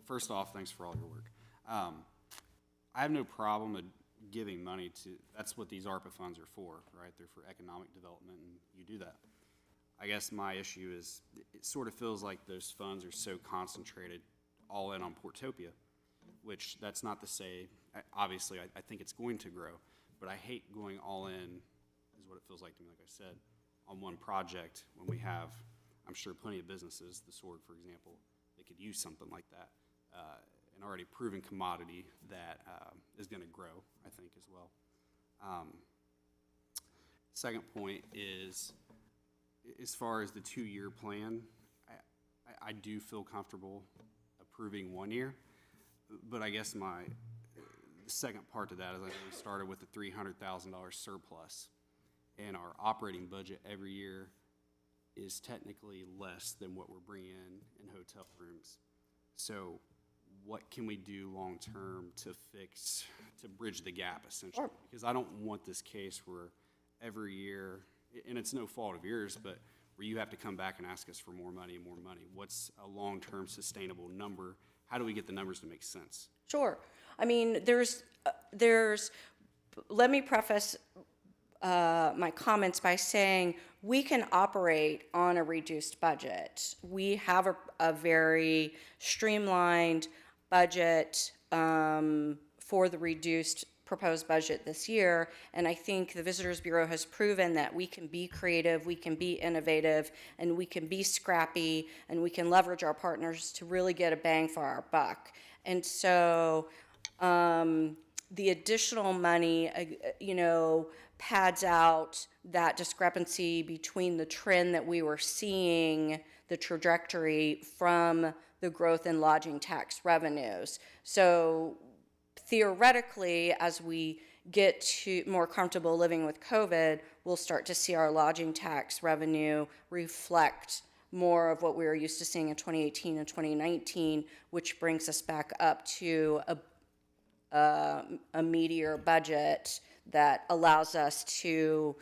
First off, thanks for all your work. I have no problem with giving money to, that's what these ARPA funds are for, right? They're for economic development, and you do that. I guess my issue is it sort of feels like those funds are so concentrated all in on Portopia, which that's not to say, obviously, I think it's going to grow, but I hate going all in, is what it feels like to me, like I said, on one project when we have, I'm sure, plenty of businesses, the Sword, for example, they could use something like that. An already proven commodity that is going to grow, I think, as well. Second point is, as far as the 2-year plan, I do feel comfortable approving 1 year, but I guess the second part to that is I know we started with a $300,000 surplus, and our operating budget every year is technically less than what we're bringing in hotel rooms. So what can we do long-term to bridge the gap, essentially? Sure. Because I don't want this case where every year, and it's no fault of yours, but where you have to come back and ask us for more money and more money. What's a long-term sustainable number? How do we get the numbers to make sense? Sure. I mean, let me preface my comments by saying we can operate on a reduced budget. We have a very streamlined budget for the reduced proposed budget this year, and I think the Visitors Bureau has proven that we can be creative, we can be innovative, and we can be scrappy, and we can leverage our partners to really get a bang for our buck. And so the additional money, pads out that discrepancy between the trend that we were seeing, the trajectory from the growth in lodging tax revenues. So theoretically, as we get to more comfortable living with COVID, we'll start to see our lodging tax revenue reflect more of what we were used to seeing in 2018 and 2019, which brings us back up to a meatier budget that allows us to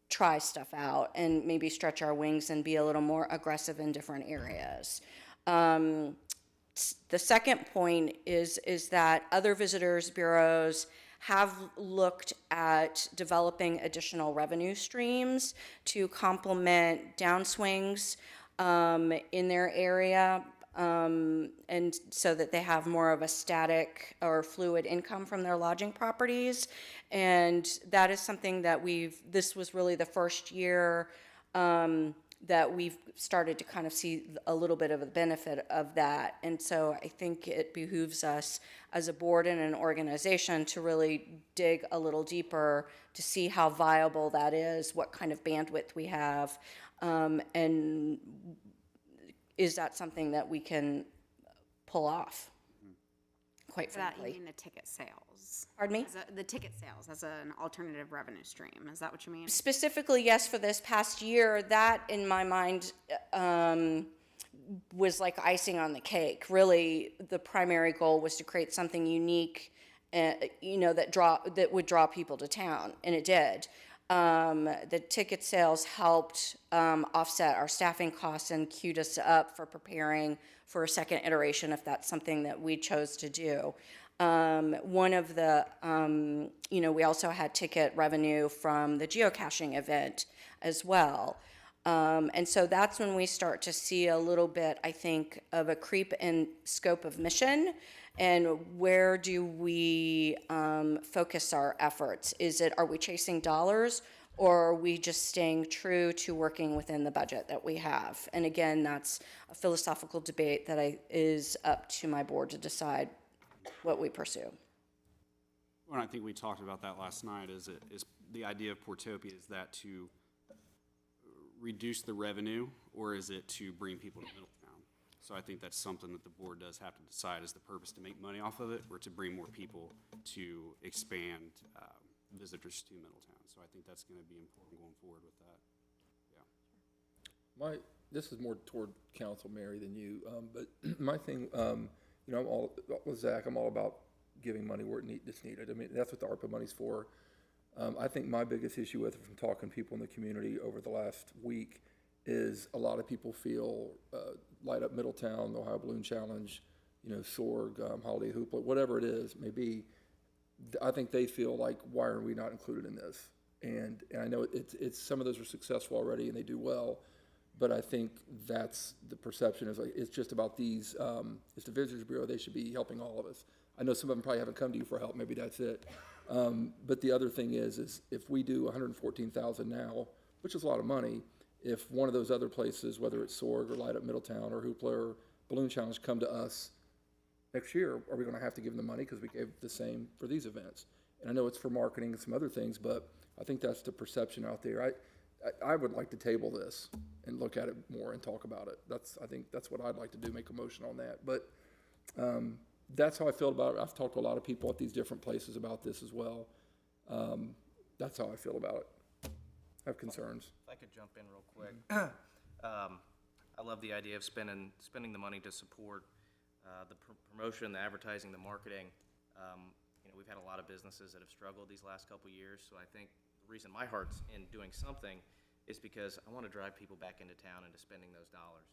try stuff out and maybe stretch our wings and be a little more aggressive in different areas. The second point is that other visitors bureaus have looked at developing additional revenue streams to complement downswings in their area, and so that they have more of a static or fluid income from their lodging properties. And that is something that this was really the first year that we've started to kind of see a little bit of the benefit of that. And so I think it behooves us as a board and an organization to really dig a little deeper to see how viable that is, what kind of bandwidth we have, and is that something that we can pull off, quite For that, frankly. you mean the ticket sales? Pardon me? The ticket sales as an alternative revenue stream, is that what you mean? Specifically, yes, for this past year, that in my mind was like icing on the cake. Really, the primary goal was to create something unique, that would draw people to town, and it did. The ticket sales helped offset our staffing costs and queued us up for preparing for a second iteration if that's something that we chose to do. One of the, we also had ticket revenue from the geocaching event as well. And so that's when we start to see a little bit, I think, of a creep in scope of mission and where do we focus our efforts? Are we chasing dollars, or are we just staying true to working within the budget that we have? And again, that's a philosophical debate that is up to my board to decide what we pursue. Well, I think we talked about that last night, is the idea of Portopia, is that to reduce the revenue, or is it to bring people to Middletown? So I think that's something that the board does have to decide, is the purpose to make money off of it, or to bring more people to expand visitors to Middletown. So I think that's going to be important going forward with that. This is more toward council, Mary, than you, but my thing, with Zach, I'm all about giving money where it's needed. I mean, that's what the ARPA money's for. I think my biggest issue with it, from talking to people in the community over the last week, is a lot of people feel Light Up Middletown, the Ohio Balloon Challenge, Sorg, Holiday Hoopla, whatever it is, maybe. I think they feel like, why are we not included in this? And I know it's some of those are successful already and they do well, but I think that's the perception is like, it's just about these, it's the Visitors Bureau, they should be helping all of us. I know some of them probably haven't come to you for help, maybe that's it. But the other thing is if we do 114,000 now, which is a lot of money, if one of those other places, whether it's Sorg or Light Up Middletown or Hoopla or Balloon Challenge, come to us next year, are we going to have to give them the money because we gave the same for these events? And I know it's for marketing and some other things, but I think that's the perception out there. I would like to table this and look at it more and talk about it. I think that's what I'd like to do, make a motion on that. But that's how I feel about it. I've talked to a lot of people at these different places about this as well. That's how I feel about it. I have concerns. If I could jump in real quick. I love the idea of spending the money to support the promotion, the advertising, the marketing. We've had a lot of businesses that have struggled these last couple of years, so I think the reason my heart's in doing something is because I want to drive people back into town into spending those dollars.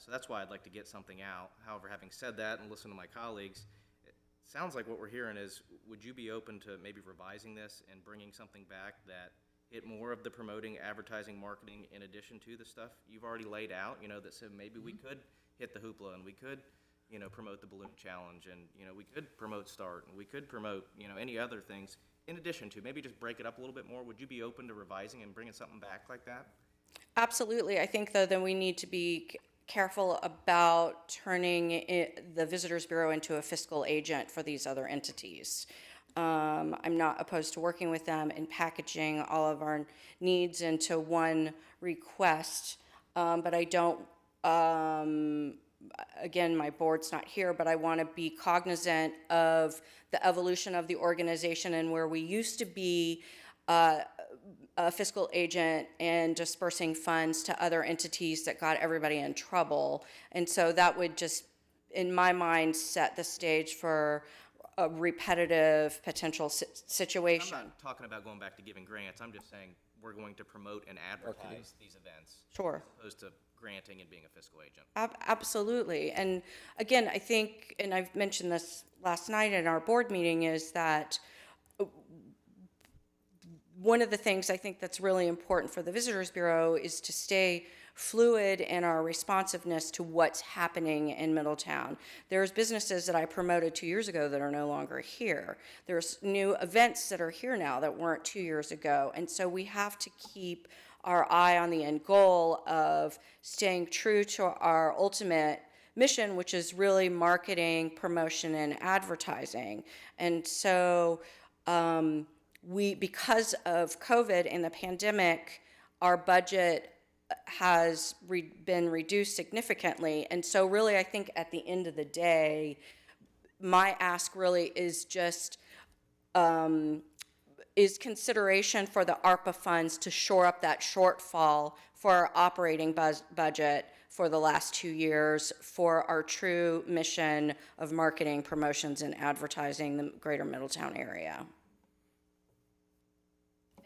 So that's why I'd like to get something out. However, having said that and listen to my colleagues, it sounds like what we're hearing is, would you be open to maybe revising this and bringing something back that hit more of the promoting, advertising, marketing in addition to the stuff you've already laid out, that said maybe we could hit the hoopla and we could promote the balloon challenge, and we could promote START, and we could promote any other things in addition to, maybe just break it up a little bit more. Would you be open to revising and bringing something back like that? Absolutely. I think, though, that we need to be careful about turning the Visitors Bureau into a fiscal agent for these other entities. I'm not opposed to working with them and packaging all of our needs into one request, but I don't, again, my board's not here, but I want to be cognizant of the evolution of the organization and where we used to be a fiscal agent and dispersing funds to other entities that got everybody in trouble. And so that would just, in my mind, set the stage for a repetitive potential situation. I'm not talking about going back to giving grants. I'm just saying we're going to promote and advertise these events. Sure. As opposed to granting and being a fiscal agent. Absolutely. And again, I think, and I've mentioned this last night in our board meeting, is that one of the things I think that's really important for the Visitors Bureau is to stay fluid in our responsiveness to what's happening in Middletown. There's businesses that I promoted 2 years ago that are no longer here. There's new events that are here now that weren't 2 years ago. And so we have to keep our eye on the end goal of staying true to our ultimate mission, which is really marketing, promotion, and advertising. And so because of COVID and the pandemic, our budget has been reduced significantly. And so really, I think at the end of the day, my ask really is just is consideration for the ARPA funds to shore up that shortfall for our operating budget for the last 2 years for our true mission of marketing, promotions, and advertising the greater Middletown area.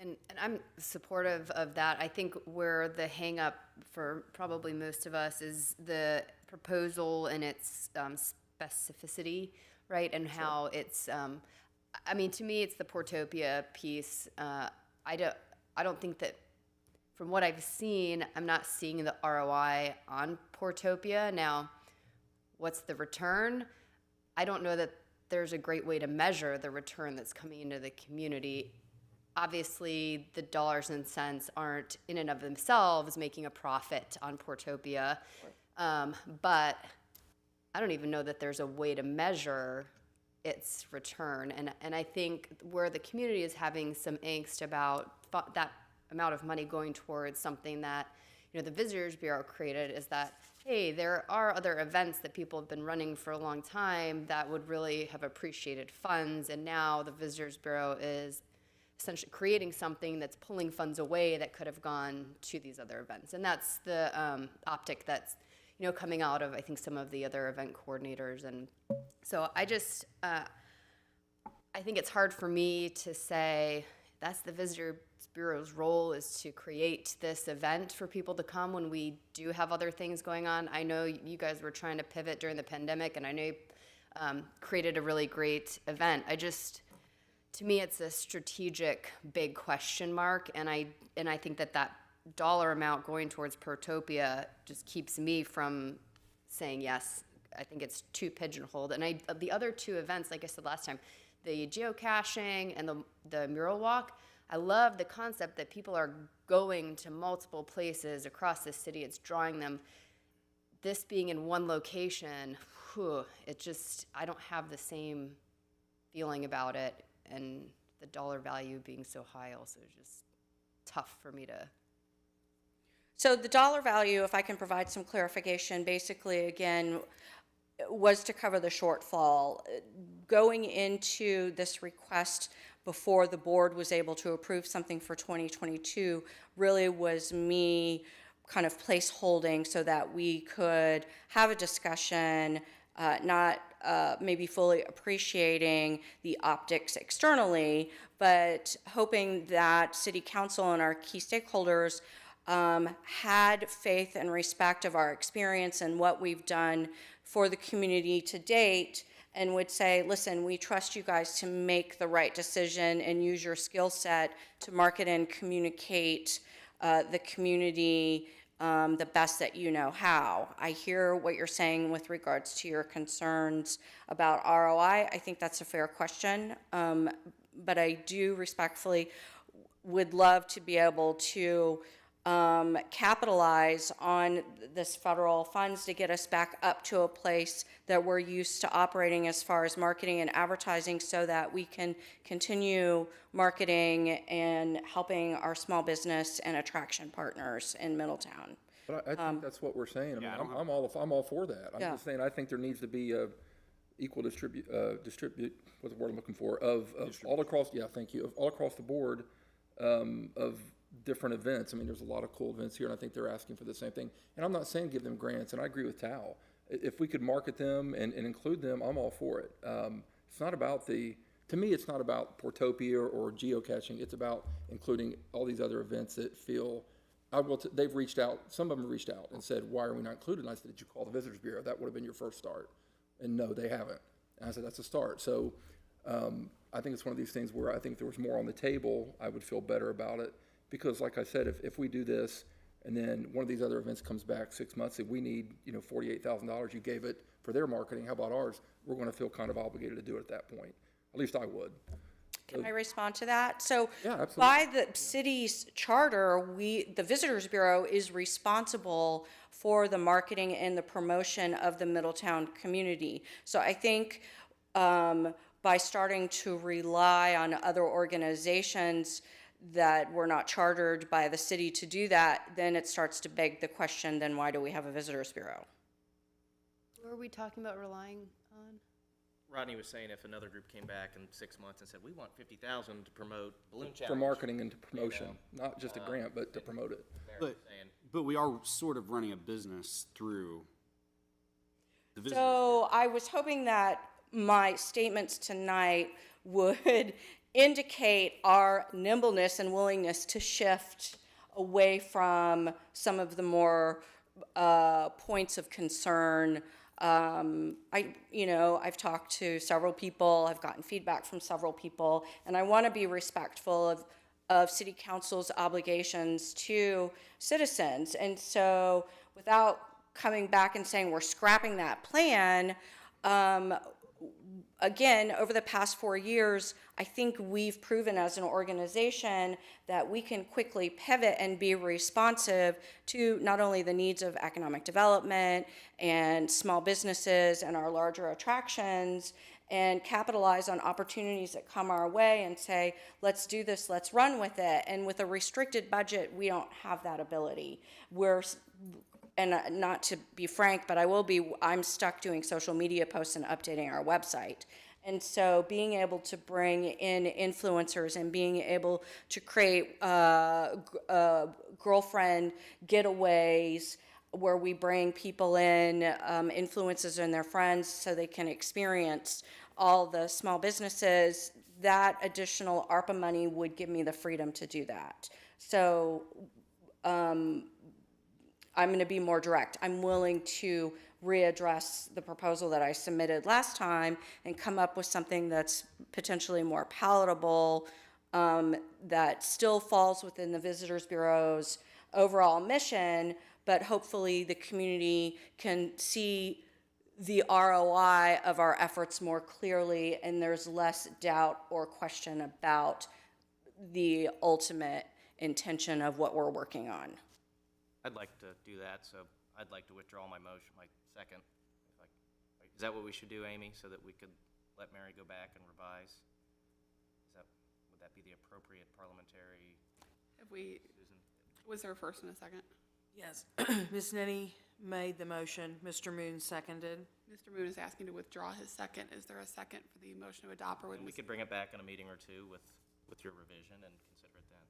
And I'm supportive of that. I think where the hang up for probably most of us is the proposal and its specificity, right? And how it's, I mean, to me, it's the Portopia piece. I don't think that, from what I've seen, I'm not seeing the ROI on Portopia. Now, what's the return? I don't know that there's a great way to measure the return that's coming into the community. Obviously, the dollars and cents aren't in and of themselves making a profit on Portopia, but I don't even know that there's a way to measure its return. And I think where the community is having some angst about that amount of money going towards something that the Visitors Bureau created is that, hey, there are other events that people have been running for a long time that would really have appreciated funds, and now the Visitors Bureau is essentially creating something that's pulling funds away that could have gone to these other events. And that's the optic that's, coming out of, I think, some of the other event coordinators. And so I just, I think it's hard for me to say that's the Visitor Bureau's role, is to create this event for people to come when we do have other things going on. I know you guys were trying to pivot during the pandemic, and I know you created a really great event. To me, it's a strategic big question mark, and I think that dollar amount going towards Protopia just keeps me from saying yes. I think it's too pigeonholed. And the other two events, like I said last time, the geocaching and the mural walk, I love the concept that people are going to multiple places across the city. It's drawing them. This being in one location, I don't have the same feeling about it, and the dollar value being so high also is just tough for me to. So the dollar value, if I can provide some clarification, basically, again, was to cover the shortfall. Going into this request before the board was able to approve something for 2022 really was me kind of placeholding so that we could have a discussion, not maybe fully appreciating the optics externally, but hoping that City Council and our key stakeholders had faith and respect of our experience and what we've done for the community to date, and would say, listen, we trust you guys to make the right decision and use your skill set to market and communicate the community the best that you know how. I hear what you're saying with regards to your concerns about ROI. I think that's a fair question, but I do respectfully would love to be able to capitalize on this federal funds to get us back up to a place that we're used to operating as far as marketing and advertising, so that we can continue marketing and helping our small business and attraction partners in Middletown. But I think that's what we're saying. I mean, Yeah, I'm all for that. I'm Yeah. just saying, I think there needs to be a equal distribute, what's the word I'm looking for, of all across, thank you, of all across the board, of different events. I mean, there's a lot of cool events here, and I think they're asking for the same thing. And I'm not saying give them grants, and I agree with Tal. If we could market them and include them, I'm all for it. It's not about to me, it's not about Portopia or geocaching. It's about including all these other events that feel, they've reached out, some of them have reached out and said, why are we not included? And I said, did you call the Visitors Bureau? That would have been your first start. And no, they haven't. And I said, that's a start. So I think it's one of these things where I think if there was more on the table, I would feel better about it. Because like I said, if we do this and then one of these other events comes back 6 months, if we need, $48,000 you gave it for their marketing, how about ours? We're going to feel kind of obligated to do it at that point. At least I would. Can I respond to that? So Yeah, absolutely. by the city's charter, the Visitors Bureau is responsible for the marketing and the promotion of the Middletown community. So I think by starting to rely on other organizations that were not chartered by the city to do that, then it starts to beg the question, then why do we have a Visitors Bureau? Who are we talking about relying on? Rodney was saying if another group came back in 6 months and said, we want 50,000 to promote Balloon Challenge. For marketing and to promotion, not just a grant, but to promote it. But we are sort of running a business through the visitors. So I was hoping that my statements tonight would indicate our nimbleness and willingness to shift away from some of the more points of concern. I've talked to several people, I've gotten feedback from several people, and I want to be respectful of City Council's obligations to citizens. And so without coming back and saying we're scrapping that plan, again, over the past 4 years, I think we've proven as an organization that we can quickly pivot and be responsive to not only the needs of economic development and small businesses and our larger attractions, and capitalize on opportunities that come our way and say, let's do this, let's run with it. And with a restricted budget, we don't have that ability. And not to be frank, but I'm stuck doing social media posts and updating our website. And so being able to bring in influencers and being able to create girlfriend getaways where we bring people in, influencers and their friends, so they can experience all the small businesses that additional ARPA money would give me the freedom to do that. So I'm going to be more direct. I'm willing to readdress the proposal that I submitted last time and come up with something that's potentially more palatable, that still falls within the Visitors Bureau's overall mission, but hopefully the community can see the ROI of our efforts more clearly, and there's less doubt or question about the ultimate intention of what we're working on. I'd like to do that, so I'd like to withdraw my motion, my second. Is that what we should do, Amy, so that we could let Mary go back and revise? Would that be the appropriate parliamentary? Was there a first and a second? Yes. Ms. Nenny made the motion. Mr. Moon seconded. Mr. Moon is asking to withdraw his second. Is there a second for the motion to adopt, or would We could bring it back in a meeting or two with your revision and consider it then.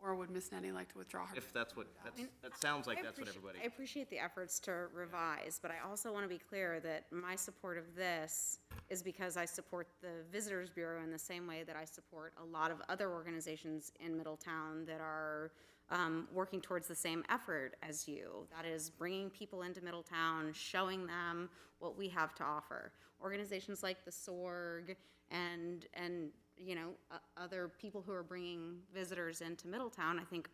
or would Ms. Nenny like to withdraw her? If that's what, that sounds like that's what everybody. I appreciate the efforts to revise, but I also want to be clear that my support of this is because I support the Visitors Bureau in the same way that I support a lot of other organizations in Middletown that are working towards the same effort as you. That is bringing people into Middletown, showing them what we have to offer. Organizations like the SORG and you know, other people who are bringing visitors into Middletown, I think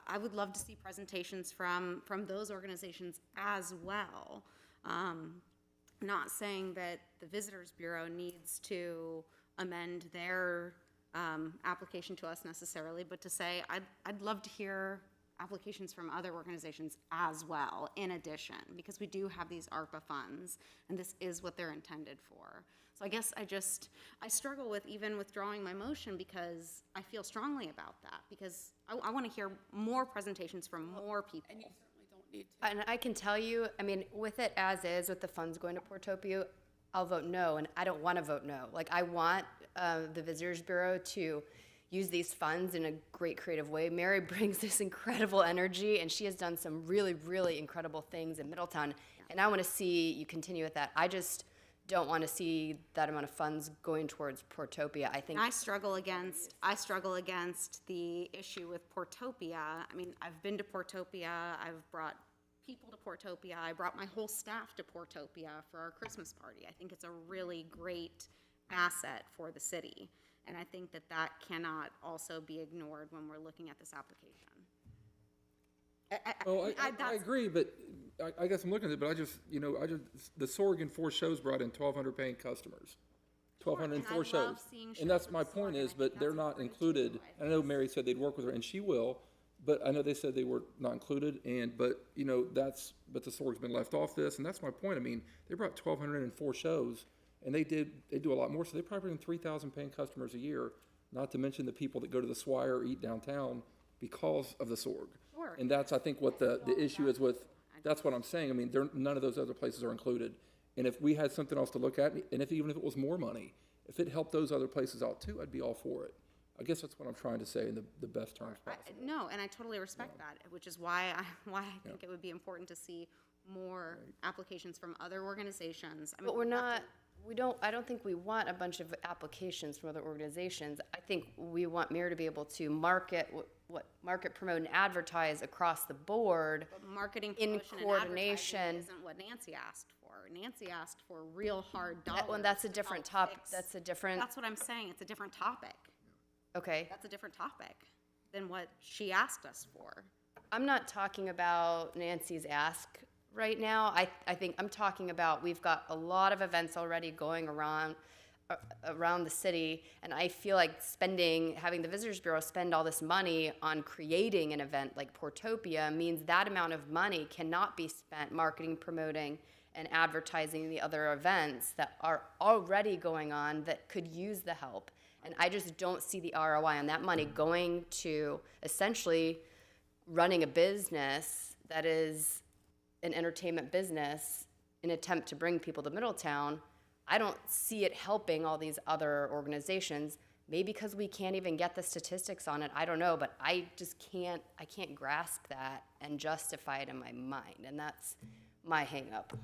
I would love to see presentations from those organizations as well. Not saying that the Visitors Bureau needs to amend their application to us necessarily, but to say I'd love to hear applications from other organizations as well, in addition, because we do have these ARPA funds, and this is what they're intended for. So I guess I struggle with even withdrawing my motion because I feel strongly about that, because I want to hear more presentations from more people. And you certainly don't need to. And I can tell you, I mean, with it as is, with the funds going to Portopia, I'll vote no, and I don't want to vote no. Like, I want the Visitors Bureau to use these funds in a great creative way. Mary brings this incredible energy, and she has done some really, really incredible things in Middletown, and I want to see you continue with that. I just don't want to see that amount of funds going towards Portopia. I think I struggle against the issue with Portopia. I mean, I've been to Portopia, I've brought people to Portopia, I brought my whole staff to Portopia for our Christmas party. I think it's a really great asset for the city, and I think that cannot also be ignored when we're looking at this application. Well, I agree, but I guess I'm looking at it, but the Sorg in 4 shows brought in 1,200 paying customers. 1,204 shows. And that's my point is, but they're not included. I know Mary said they'd work with her, and she will, but I know they said they were not included, but the Sorg's been left off this, and that's my point. I mean, they brought 1,204 shows, and they do a lot more, so they probably bring in 3,000 paying customers a year, not to mention the people that go to the Swire or eat downtown because of the Sorg. Sure. And that's, I think, what the issue is with, that's what I'm saying. I mean, none of those other places are included. And if we had something else to look at, and even if it was more money, if it helped those other places out too, I'd be all for it. I guess that's what I'm trying to say in the best terms possible. No, and I totally respect that, which is why I think it would be important to see more applications from other organizations. I mean, But I don't think we want a bunch of applications from other organizations. I think we want Mayor to be able to market, promote, and advertise across the board. But marketing, in promotion, coordination. and advertising isn't what Nancy asked for. Nancy asked for real hard dollars. That's a different topic. That's what I'm saying. It's a different topic. Okay. That's a different topic than what she asked us for. I'm not talking about Nancy's ask right now. I think I'm talking about, we've got a lot of events already going around the city, and I feel like having the Visitors Bureau spend all this money on creating an event like Portopia means that amount of money cannot be spent marketing, promoting, and advertising the other events that are already going on that could use the help. And I just don't see the ROI on that money going to essentially running a business that is an entertainment business in an attempt to bring people to Middletown. I don't see it helping all these other organizations, maybe because we can't even get the statistics on it. I don't know, but I just can't grasp that and justify it in my mind, and that's my hang up.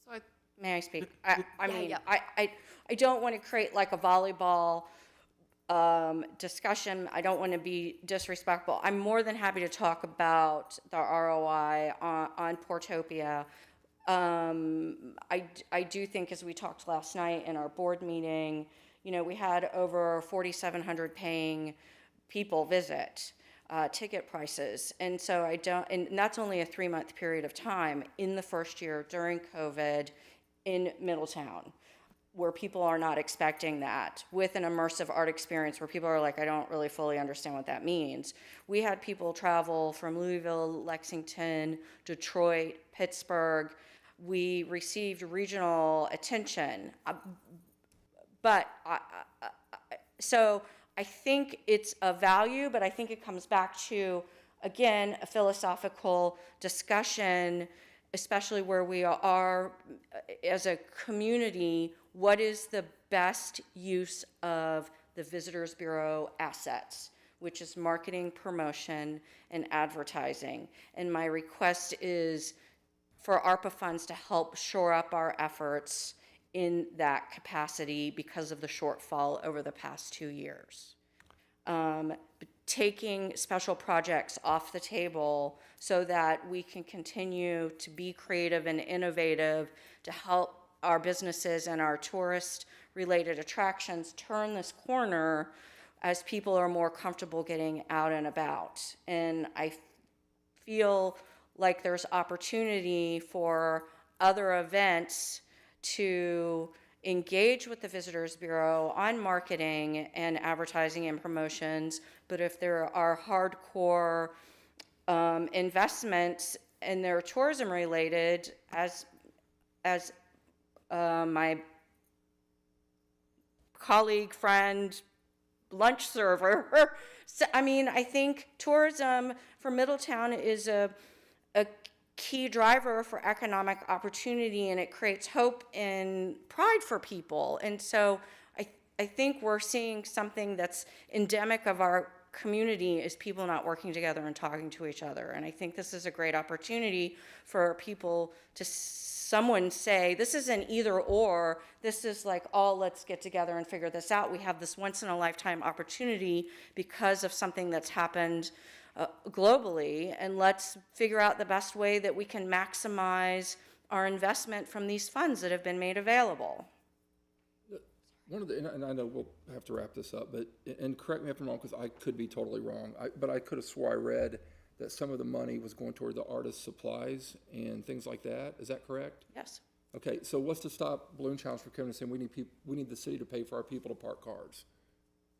So may I speak? I mean, yeah. I don't want to create like a volleyball discussion. I don't want to be disrespectful. I'm more than happy to talk about the ROI on Portopia. I do think, as we talked last night in our board meeting, you know, we had over 4,700 paying people visit, ticket prices. And so and that's only a 3-month period of time in the first year during COVID in Middletown, where people are not expecting that, with an immersive art experience where people are like, I don't really fully understand what that means. We had people travel from Louisville, Lexington, Detroit, Pittsburgh. We received regional attention. So I think it's a value, but I think it comes back to, again, a philosophical discussion, especially where we are as a community. What is the best use of the Visitors Bureau assets, which is marketing, promotion, and advertising? And my request is for ARPA funds to help shore up our efforts in that capacity because of the shortfall over the past 2 years. Taking special projects off the table so that we can continue to be creative and innovative to help our businesses and our tourist-related attractions turn this corner as people are more comfortable getting out and about. And I feel like there's opportunity for other events to engage with the Visitors Bureau on marketing and advertising and promotions, but if there are hardcore investments and they're tourism related, as my colleague, friend, lunch server, so, I mean, I think tourism for Middletown is a key driver for economic opportunity, and it creates hope and pride for people. And so I think we're seeing something that's endemic of our community, is people not working together and talking to each other. And I think this is a great opportunity for people to someone say, this isn't either or, this is like, oh, let's get together and figure this out. We have this once in a lifetime opportunity because of something that's happened globally, and let's figure out the best way that we can maximize our investment from these funds that have been made available. One of the, and I know we'll have to wrap this up, but, and correct me if I'm wrong, because I could be totally wrong, but I could have swore I read that some of the money was going toward the artist supplies and things like that. Is that correct? Yes. Okay, so what's to stop Balloon Challenge from coming and saying we need the city to pay for our people to park cars?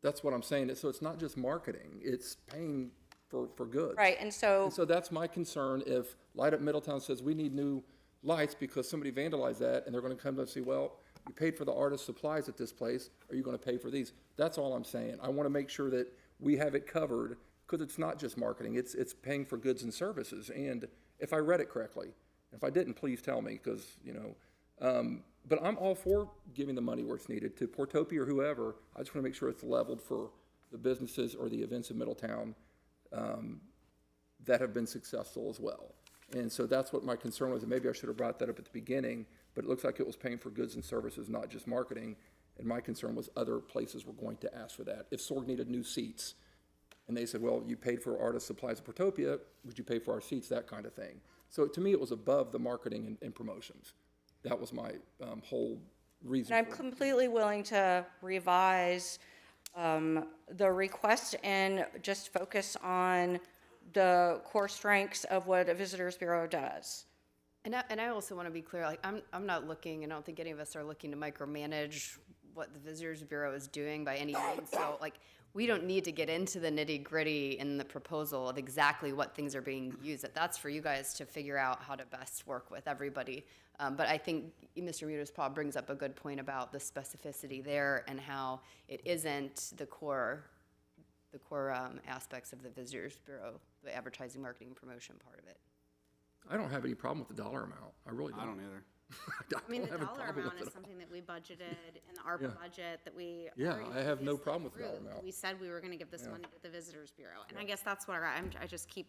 That's what I'm saying. So it's not just marketing; it's paying for goods. Right, and so that's my concern. If Light Up Middletown says we need new lights because somebody vandalized that, and they're going to come to us and say, well, you paid for the artist supplies at this place, are you going to pay for these? That's all I'm saying. I want to make sure that we have it covered, because it's not just marketing, it's paying for goods and services. And if I read it correctly, if I didn't, please tell me, because, you know, but I'm all for giving the money where it's needed to Portopia or whoever. I just want to make sure it's leveled for the businesses or the events in Middletown that have been successful as well. And so that's what my concern was, and maybe I should have brought that up at the beginning, but it looks like it was paying for goods and services, not just marketing. And my concern was other places were going to ask for that. If Sorg needed new seats, and they said, well, you paid for artist supplies at Portopia, would you pay for our seats, that kind of thing. So to me, it was above the marketing and promotions. That was my whole reason. And I'm completely willing to revise the request and just focus on the core strengths of what a Visitors Bureau does. And I also want to be clear, like, I'm not looking, and I don't think any of us are looking to micromanage what the Visitors Bureau is doing by any means. So, like, we don't need to get into the nitty-gritty in the proposal of exactly what things are being used. That's for you guys to figure out how to best work with everybody. But I think Mr. Mudas-Paul brings up a good point about the specificity there and how it isn't the core aspects of the Visitors Bureau, the advertising, marketing, and promotion part of it. I don't have any problem with the dollar amount. I really don't. I don't either. I mean, the dollar amount is something that we budgeted in the ARPA budget that we. Yeah, already I have no previously problem with the dollar approved. amount. We said we were going to give this money to the Visitors Bureau, and I guess that's what I just keep.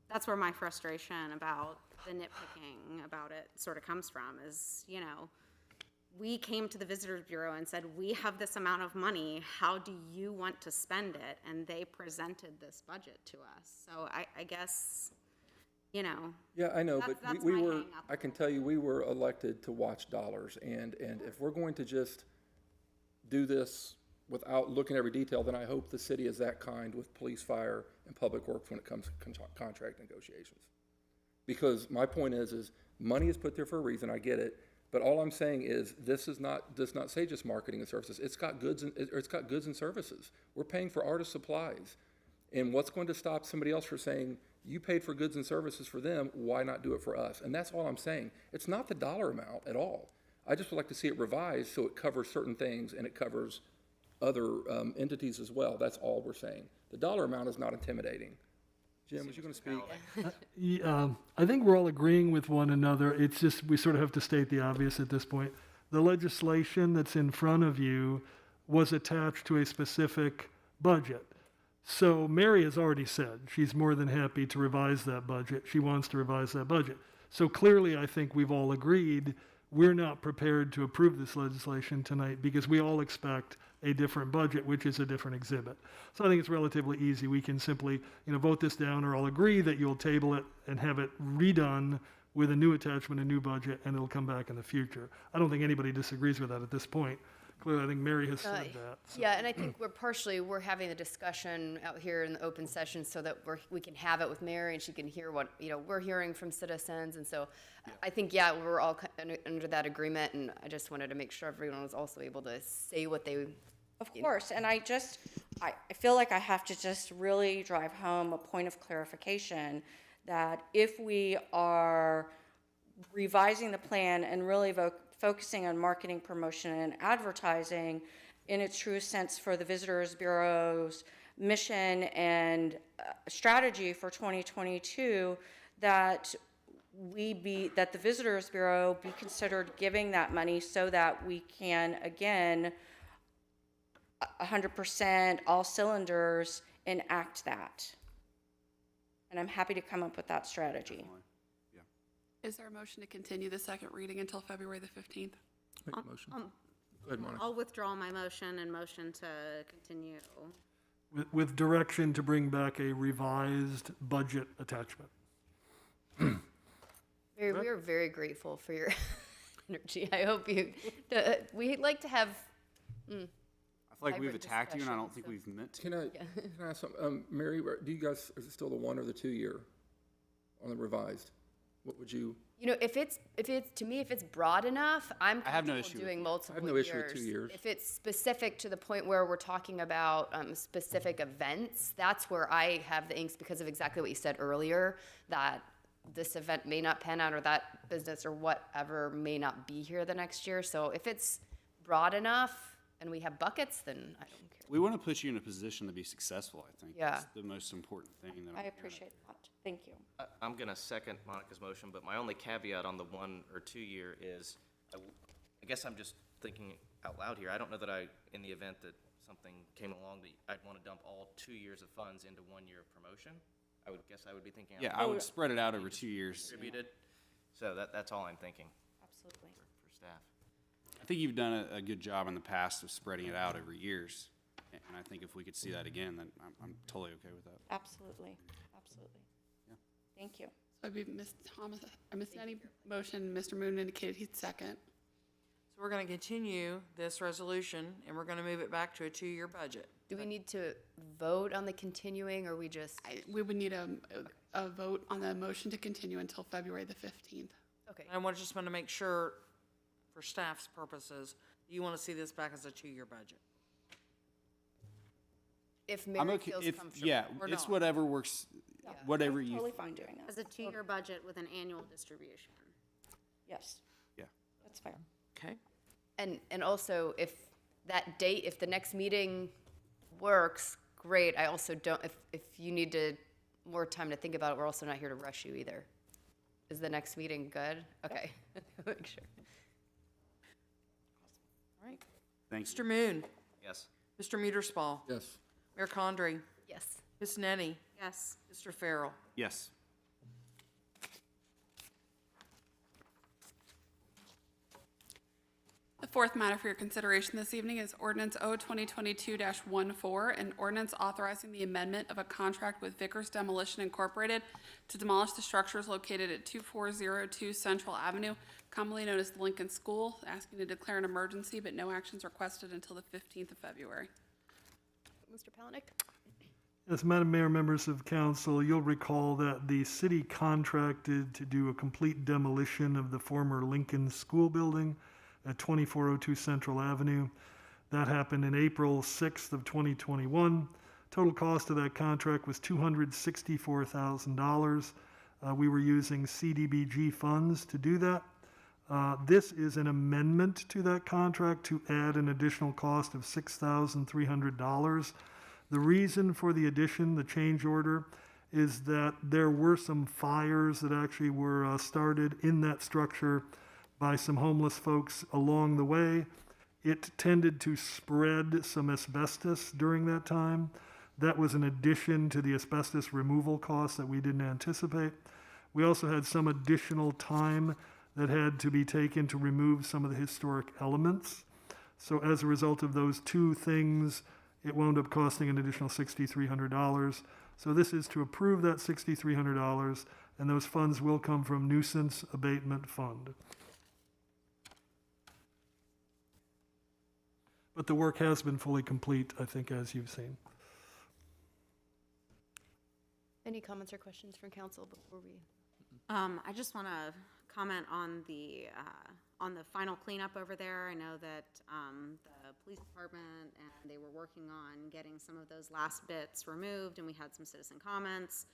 that's where my frustration about the nitpicking about it sort of comes from is, you know, we came to the Visitors Bureau and said, we have this amount of money, how do you want to spend it? And they presented this budget to us. So I guess, you know. Yeah, I know, but That's we my were, hang-up. I can tell you, we were elected to watch dollars, and if we're going to just do this without looking at every detail, then I hope the city is that kind with police, fire, and public works when it comes to contract negotiations. Because my point is money is put there for a reason, I get it, but all I'm saying is, this does not say just marketing and services, it's got goods and services. We're paying for artist supplies, and what's going to stop somebody else from saying, you paid for goods and services for them, why not do it for us? And that's all I'm saying. It's not the dollar amount at all. I just would like to see it revised so it covers certain things and it covers other entities as well. That's all we're saying. The dollar amount is not intimidating. Jim, was you going to speak? I think we're all agreeing with one another. It's just, we sort of have to state the obvious at this point. The legislation that's in front of you was attached to a specific budget. So Mary has already said she's more than happy to revise that budget. She wants to revise that budget. So clearly, I think we've all agreed we're not prepared to approve this legislation tonight because we all expect a different budget, which is a different exhibit. So I think it's relatively easy. We can simply, vote this down, or I'll agree that you'll table it and have it redone with a new attachment, a new budget, and it'll come back in the future. I don't think anybody disagrees with that at this point. Clearly, I think Mary has said that. So. Yeah, and I think we're having the discussion out here in the open session so that we can have it with Mary and she can hear what, we're hearing from citizens. And so I think, we're all under that agreement, and I just wanted to make sure everyone was also able to say what they. Of course, and I feel like I have to just really drive home a point of clarification that if we are revising the plan and really focusing on marketing, promotion, and advertising in its truest sense for the Visitors Bureau's mission and strategy for 2022, that the Visitors Bureau be considered giving that money so that we can, again, 100% all cylinders enact that. And I'm happy to come up with that strategy. Is there a motion to continue the second reading until February the 15th? Make a motion. Go ahead, Monica. I'll withdraw my motion and motion to continue. With direction to bring back a revised budget attachment. We are very grateful for your energy. I hope we like to have. I feel like we've Vibrant attacked you, and I don't think discussion, we've meant to. Can I ask something? Mary, do you guys, is it still the 1 or the 2 year on the revised? What would you? If it's to me, if it's broad enough, I'm I have no comfortable issue doing with multiple I have no years. issue with 2 years. If it's specific to the point where we're talking about specific events, that's where I have the angst because of exactly what you said earlier, that this event may not pan out or that business or whatever may not be here the next year. So if it's broad enough and we have buckets, then I don't care. We want to put you in a position to be successful, I think. Yeah. That's the most important thing. I appreciate that. Thank you. I'm going to second Monica's motion, but my only caveat on the 1 or 2 year is, I guess I'm just thinking out loud here. I don't know that in the event that something came along, that I'd want to dump all 2 years of funds into 1 year of promotion. I would be thinking. Yeah, I would spread it out over 2 years. Distributed. So that's all I'm thinking Absolutely. for staff. I think you've done a good job in the past of spreading it out over years. And I think if we could see that again, then I'm totally okay with that. Absolutely. Absolutely. Yeah. Thank you. So it'd be Ms. Thomas, or Ms. Nenny motion, Mr. Moon indicated he'd second. So we're going to continue this resolution, and we're going to move it back to a 2-year budget. Do we need to vote on the continuing, or we just? We would need a vote on the motion to continue until February the 15th. Okay. And I just want to make sure, for staff's purposes, you want to see this back as a 2-year budget. If I'm Mary okay. feels comfortable. Yeah, or it's not. whatever works, whatever you. Totally fine doing As that. a 2-year budget with an annual distribution. Yes, Yeah. that's fair. Okay. And also, if that date, if the next meeting works, great. I also don't, if you need more time to think about it, we're also not here to rush you either. Is the next meeting good? Okay. Make sure. All right. Thanks. Mr. Moon, Yes. Mr. Muederspaw, Yes. Mayor Condrey, Yes. Ms. Nenny, Yes. Mr. Farrell. Yes. fourth matter for your consideration this evening is ordinance O 2022-14, an ordinance authorizing the amendment of a contract with Vickers Demolition Incorporated to demolish the structures located at 2402 Central Avenue, commonly known as the Lincoln School, asking to declare an emergency, but no actions requested until the 15th of February. Mr. Palanick? Yes, Madam Mayor, members of council, you'll recall that the city contracted to do a complete demolition of the former Lincoln School building at 2402 Central Avenue. That happened in April 6th of 2021. Total cost of that contract was $264,000. We were using CDBG funds to do that. This is an amendment to that contract to add an additional cost of $6,300. The reason for the addition, the change order, is that there were some fires that actually were started in that structure by some homeless folks along the way. It tended to spread some asbestos during that time. That was an addition to the asbestos removal costs that we didn't anticipate. We also had some additional time that had to be taken to remove some of the historic elements. So as a result of those two things, it wound up costing an additional $6,300. So this is to approve that $6,300, and those funds will come from nuisance abatement fund. But the work has been fully complete, I think, as you've seen. Any comments or questions from council before we? I just want to comment on the final cleanup over there. I know that the police department and they were working on getting some of those last bits removed, and we had some citizen comments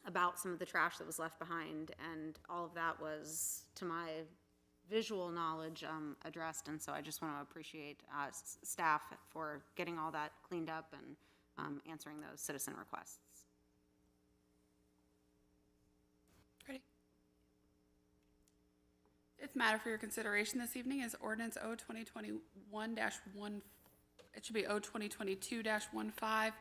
about some of the trash that was left behind, and all of that was, to my visual knowledge, addressed. And so I just want to appreciate staff for getting all that cleaned up and answering those citizen requests. Ready? Fifth matter for your consideration this evening is ordinance O 2021-1, it should be O 2022-15,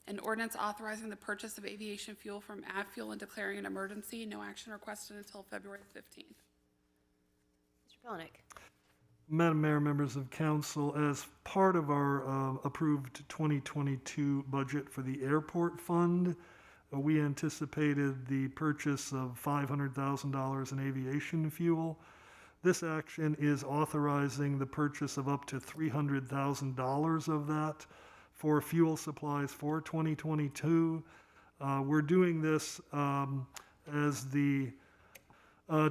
an ordinance authorizing the purchase of aviation fuel from AvFuel and declaring an emergency. No action requested until February 15th. Mr. Palanick? Madam Mayor, members of council, as part of our approved 2022 budget for the airport fund, we anticipated the purchase of $500,000 in aviation fuel. This action is authorizing the purchase of up to $300,000 of that for fuel supplies for 2022. We're doing this as the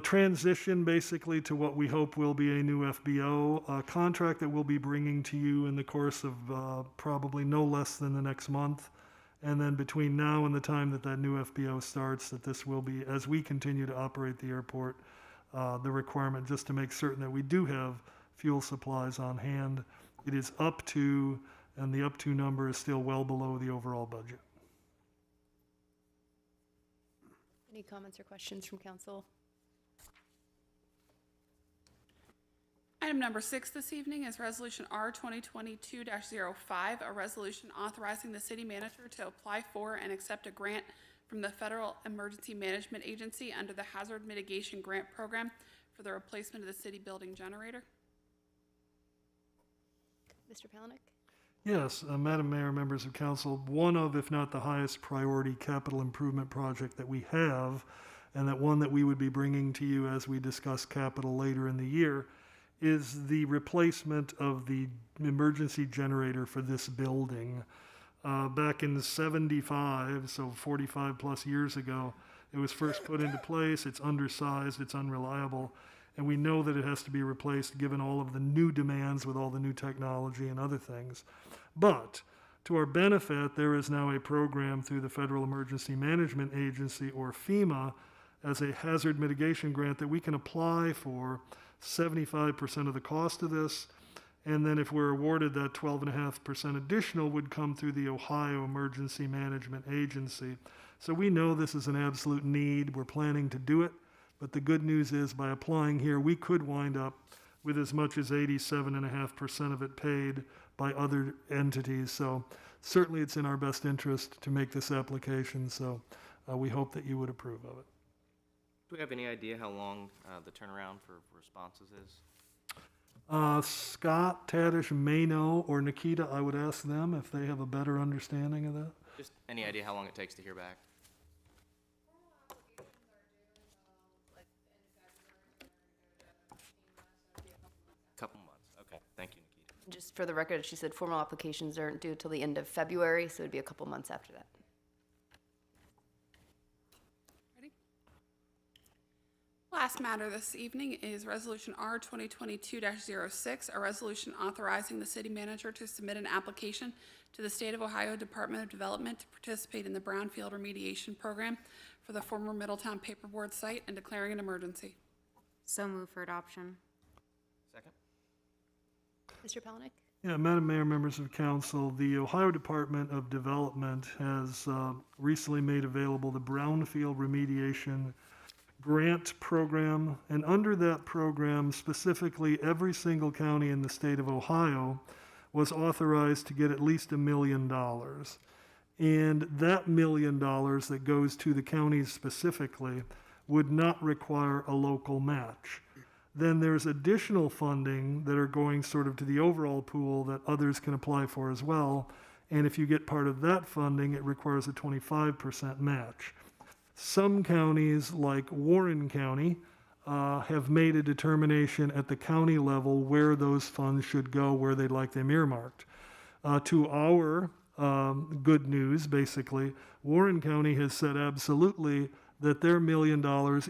transition basically to what we hope will be a new FBO contract that we'll be bringing to you in the course of probably no less than the next month. And then between now and the time that that new FBO starts, that this will be, as we continue to operate the airport, the requirement just to make certain that we do have fuel supplies on hand. It is up to, and the up to number is still well below the overall budget. Any comments or questions from council? Item number 6 this evening is Resolution R 2022-05, a resolution authorizing the city manager to apply for and accept a grant from the Federal Emergency Management Agency under the Hazard Mitigation Grant Program for the replacement of the city building generator. Mr. Palanick? Yes, Madam Mayor, members of council, one of, if not the highest priority capital improvement project that we have, and that one that we would be bringing to you as we discuss capital later in the year, is the replacement of the emergency generator for this building. Back in '75, so 45 plus years ago, it was first put into place. It's undersized, it's unreliable, and we know that it has to be replaced given all of the new demands with all the new technology and other things. But to our benefit, there is now a program through the Federal Emergency Management Agency, or FEMA, as a hazard mitigation grant that we can apply for 75% of the cost of this, and then if we're awarded that 12.5% additional would come through the Ohio Emergency Management Agency. So we know this is an absolute need. We're planning to do it, but the good news is by applying here, we could wind up with as much as 87.5% of it paid by other entities. So certainly it's in our best interest to make this application, so we hope that you would approve of it. Do we have any idea how long the turnaround for responses is? Scott, Tadish may know, or Nikita, I would ask them if they have a better understanding of that. Just any idea how long it takes to hear back? Couple months. Okay, thank you, Nikita. Just for the record, she said formal applications aren't due till the end of February, so it'd be a couple months after that. Ready? Last matter this evening is Resolution R 2022-06, a resolution authorizing the city manager to submit an application to the State of Ohio Department of Development to participate in the Brownfield remediation program for the former Middletown paperboard site and declaring an emergency. So move for adoption. Second? Mr. Palanick? Yeah, Madam Mayor, members of council, the Ohio Department of Development has recently made available the Brownfield remediation grant program, and under that program, specifically, every single county in the state of Ohio was authorized to get at least $1 million. And that $1 million that goes to the counties specifically would not require a local match. Then there's additional funding that are going sort of to the overall pool that others can apply for as well. And if you get part of that funding, it requires a 25% match. Some counties, like Warren County, have made a determination at the county level where those funds should go, where they'd like them earmarked. To our good news, basically, Warren County has said absolutely that their $1 million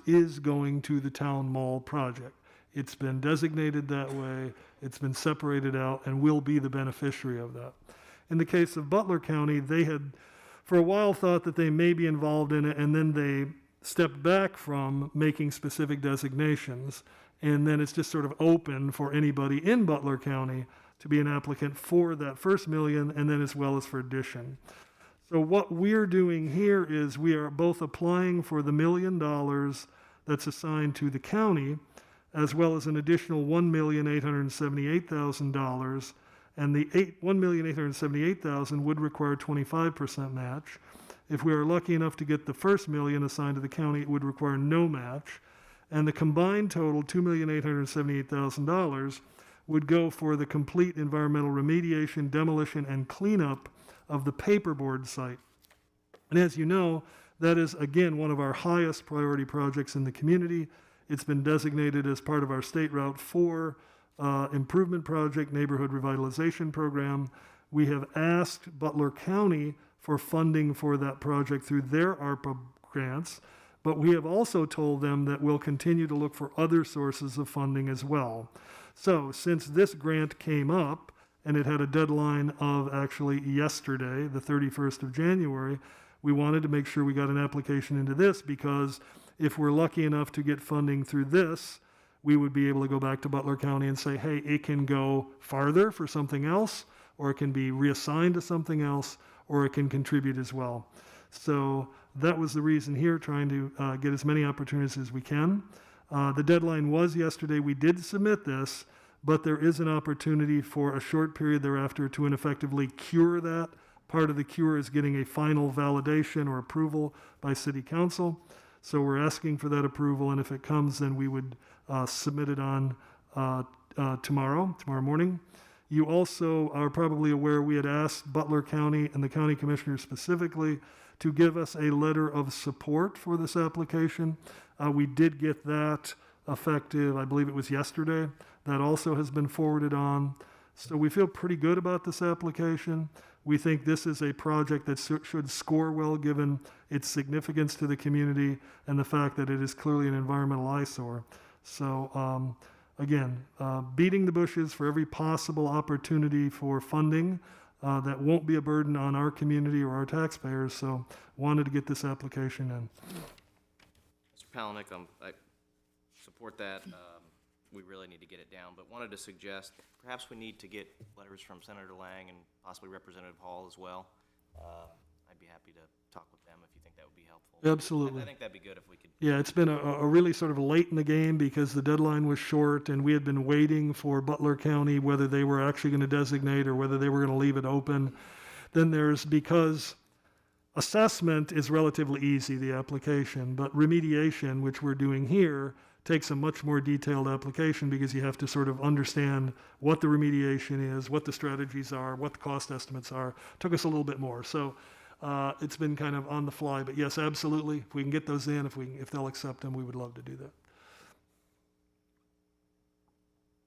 is going to the town mall project. It's been designated that way, it's been separated out, and will be the beneficiary of that. In the case of Butler County, they had for a while thought that they may be involved in it, and then they stepped back from making specific designations, and then it's just sort of open for anybody in Butler County to be an applicant for that first $1 million, and then as well as for addition. So what we're doing here is we are both applying for the $1 million that's assigned to the county, as well as an additional $1,878,000, and the $1,878,000 would require 25% match. If we are lucky enough to get the first $1 million assigned to the county, it would require no match. And the combined total, $2,878,000, would go for the complete environmental remediation, demolition, and cleanup of the paperboard site. And as you know, that is, again, one of our highest priority projects in the community. It's been designated as part of our State Route 4 improvement project, neighborhood revitalization program. We have asked Butler County for funding for that project through their ARPA grants, but we have also told them that we'll continue to look for other sources of funding as well. So since this grant came up, and it had a deadline of actually yesterday, the 31st of January, we wanted to make sure we got an application into this, because if we're lucky enough to get funding through this, we would be able to go back to Butler County and say, hey, it can go farther for something else, or it can be reassigned to something else, or it can contribute as well. So that was the reason here, trying to get as many opportunities as we can. The deadline was yesterday. We did submit this, but there is an opportunity for a short period thereafter to effectively cure that. Part of the cure is getting a final validation or approval by City Council. So we're asking for that approval, and if it comes, then we would submit it on tomorrow morning. You also are probably aware we had asked Butler County and the county commissioner specifically to give us a letter of support for this application. We did get that effective, I believe it was yesterday. That also has been forwarded on. So we feel pretty good about this application. We think this is a project that should score well given its significance to the community and the fact that it is clearly an environmental eyesore. So again, beating the bushes for every possible opportunity for funding that won't be a burden on our community or our taxpayers. So wanted to get this application in. Mr. Palanick, I support that. We really need to get it down, but wanted to suggest perhaps we need to get letters from Senator Lang and possibly Representative Hall as well. I'd be happy to talk with them if you think that would be helpful. Absolutely. I think that'd be good if we could. Yeah, it's been a really sort of late in the game because the deadline was short, and we had been waiting for Butler County, whether they were actually going to designate or whether they were going to leave it open. Then because assessment is relatively easy, the application, but remediation, which we're doing here, takes a much more detailed application because you have to sort of understand what the remediation is, what the strategies are, what the cost estimates are. Took us a little bit more. So it's been kind of on the fly. But yes, absolutely. If we can get those in, if they'll accept them, we would love to do that.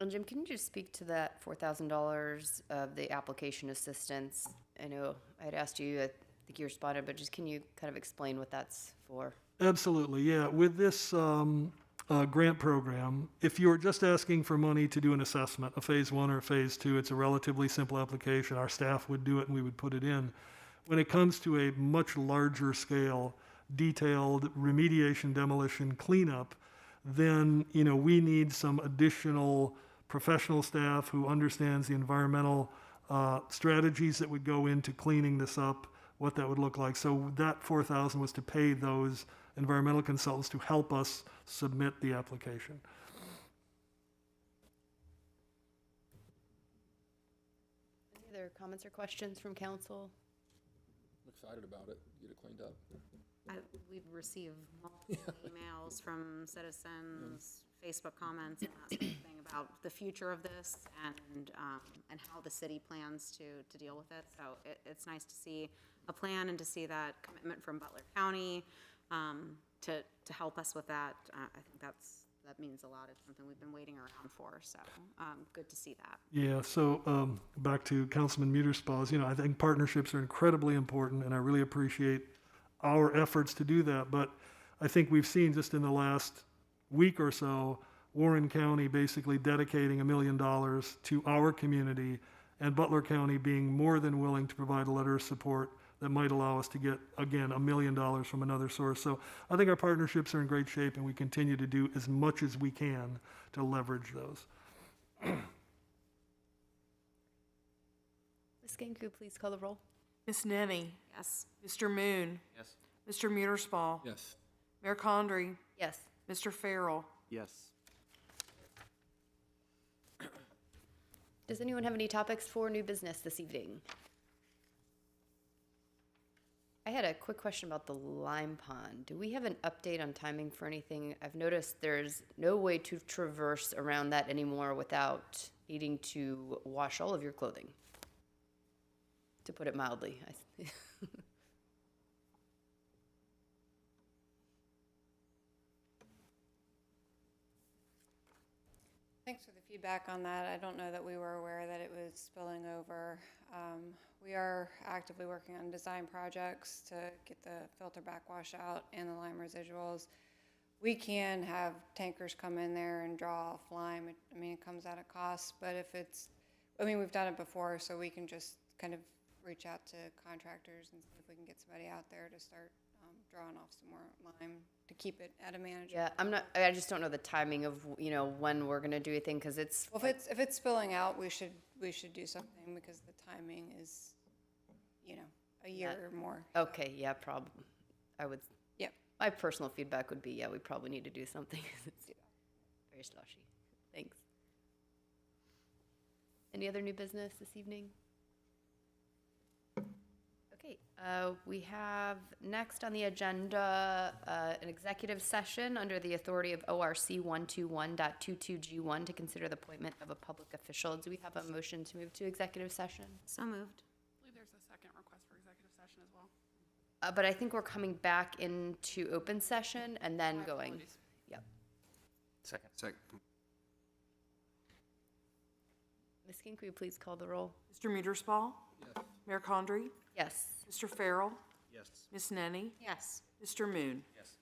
And Jim, can you just speak to that $4,000 of the application assistance? I know I had asked you, I think you responded, but just can you kind of explain what that's for? Absolutely, yeah. With this grant program, if you're just asking for money to do an assessment, a phase 1 or a phase 2, it's a relatively simple application. Our staff would do it and we would put it in. When it comes to a much larger scale, detailed remediation, demolition, cleanup, then, we need some additional professional staff who understands the environmental strategies that would go into cleaning this up, what that would look like. So that $4,000 was to pay those environmental consultants to help us submit the application. Any other comments or questions from council? I'm excited about it, get it cleaned up. We've received multiple emails from citizens, Facebook comments, and that sort of thing about the future of this and how the city plans to deal with it. So it's nice to see a plan and to see that commitment from Butler County to help us with that. I think that means a lot. It's something we've been waiting around for. So good to see that. Yeah, so back to Councilman Muterspa's, I think partnerships are incredibly important, and I really appreciate our efforts to do that. But I think we've seen just in the last week or so, Warren County basically dedicating $1 million to our community, and Butler County being more than willing to provide a letter of support that might allow us to get, again, $1 million from another source. So I think our partnerships are in great shape, and we continue to do as much as we can to leverage those. Ms. Gang, could you please call the roll? Ms. Nenny. Yes. Mr. Moon. Yes. Mr. Muterspaw. Yes. Mayor Condrey. Yes. Mr. Farrell. Yes. Does anyone have any topics for new business this evening? I had a quick question about the lime pond. Do we have an update on timing for anything? I've noticed there's no way to traverse around that anymore without needing to wash all of your clothing, to put it mildly. Thanks for the feedback on that. I don't know that we were aware that it was spilling over. We are actively working on design projects to get the filter backwash out and the lime residuals. We can have tankers come in there and draw off lime. It comes at a cost, but we've done it before, so we can just kind of reach out to contractors and see if we can get somebody out there to start drawing off some more lime to keep it at a manageable. Yeah, I just don't know the timing of, when we're gonna do anything, because it's. Well, if it's spilling out, we should do something because the timing is, a year or more. Okay, yeah, probably. Yep. My personal feedback would be, we probably need to do something. It's very slushy. Thanks. Any other new business this evening? Okay, we have next on the agenda an executive session under the authority of ORC 121.22G1 to consider the appointment of a public official. Do we have a motion to move to executive session? So moved. I believe there's a second request for executive session as well. But I think we're coming back into open session and then My going. apologies. Yep. Second. Ms. King, could you please call the roll? Mr. Muterspaw. Yes. Mayor Condrey. Yes. Mr. Farrell. Yes. Ms. Nenny. Yes. Mr. Moon. Yes.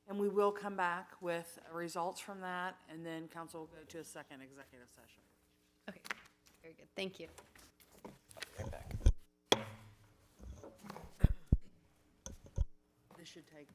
And we will come back with results from that, and then council will go to a second executive session. Okay, very good. Thank you. Right back. This should take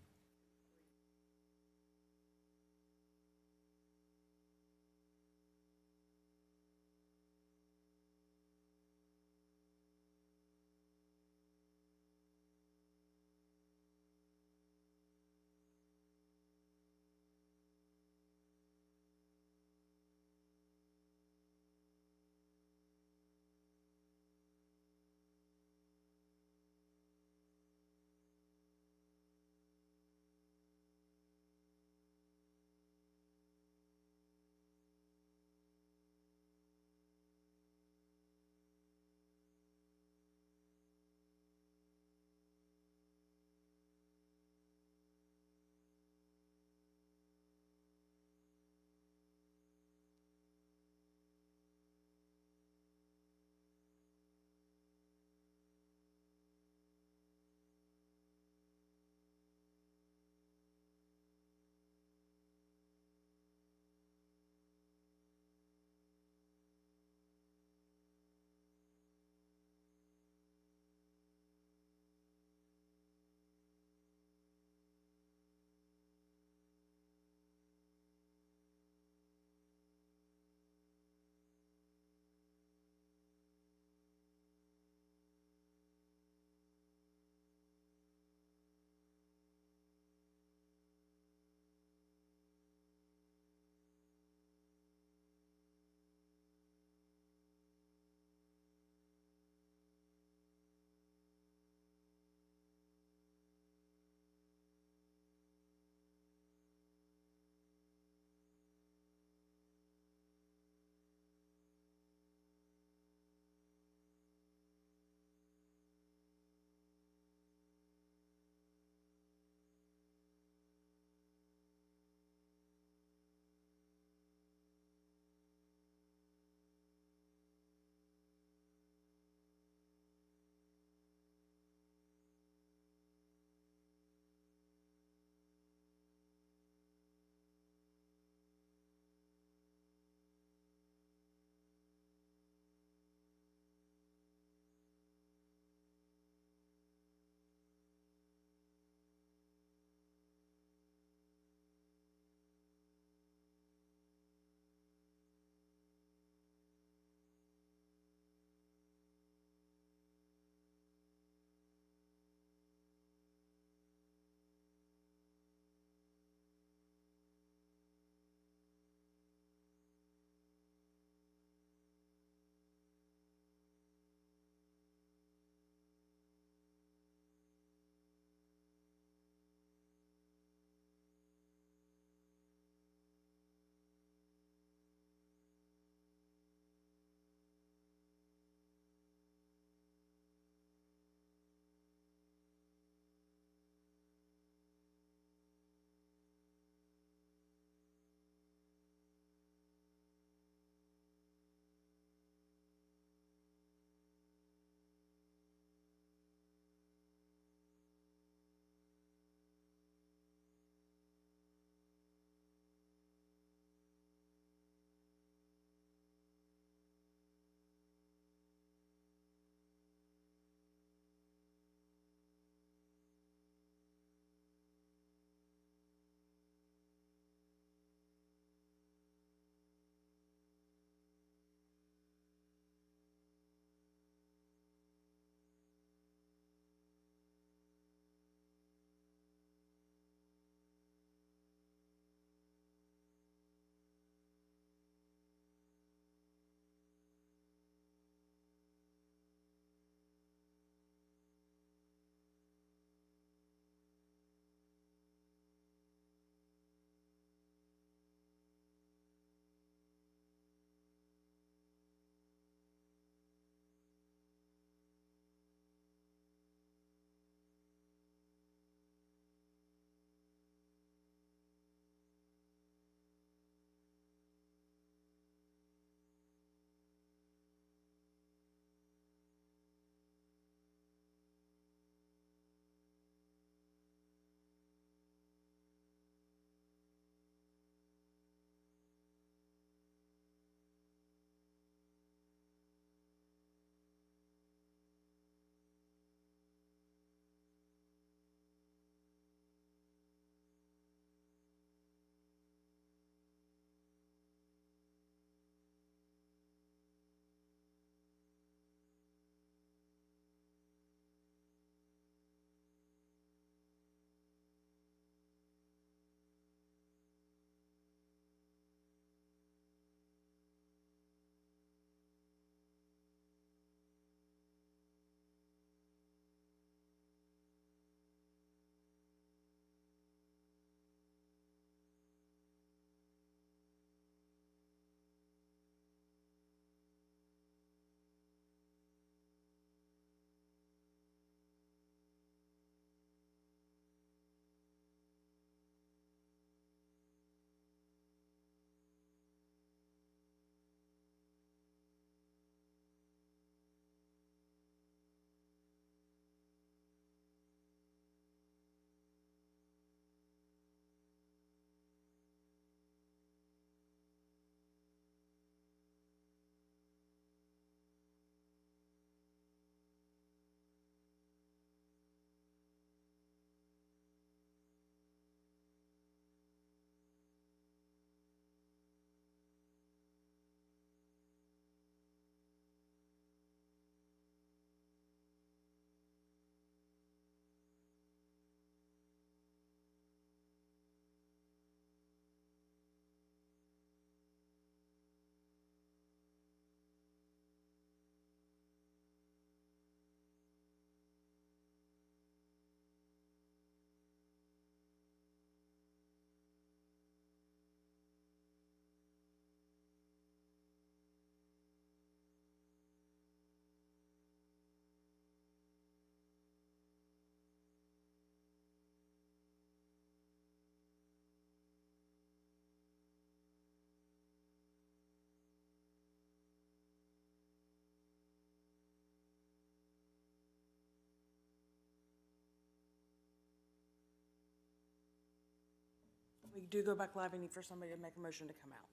We do go back live. I need for somebody to make a motion to come out.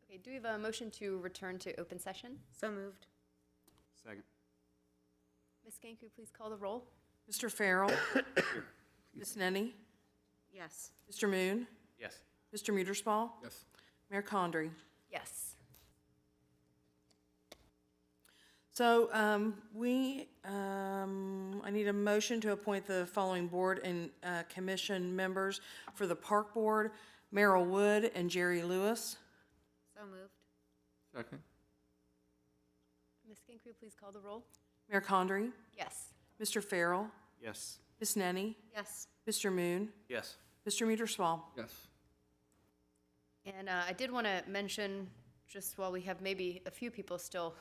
Okay, do we have a motion to return to open session? So moved. Second. Ms. Gank, could you please call the roll? Mr. Farrell? Ms. Nenny? Yes. Mr. Moon? Yes. Mr. Muterspaw? Yes. Mayor Condrey? Yes. So, I need a motion to appoint the following board and, commission members for the Park Board, Merrill Wood and Jerry Lewis. So moved. Second. Ms. Gank, could you please call the roll? Mayor Condrey? Yes. Mr. Farrell? Yes. Ms. Nenny? Yes. Mr. Moon? Yes. Mr. Muterspaw? Yes. And I did want to mention, just while we have maybe a few people still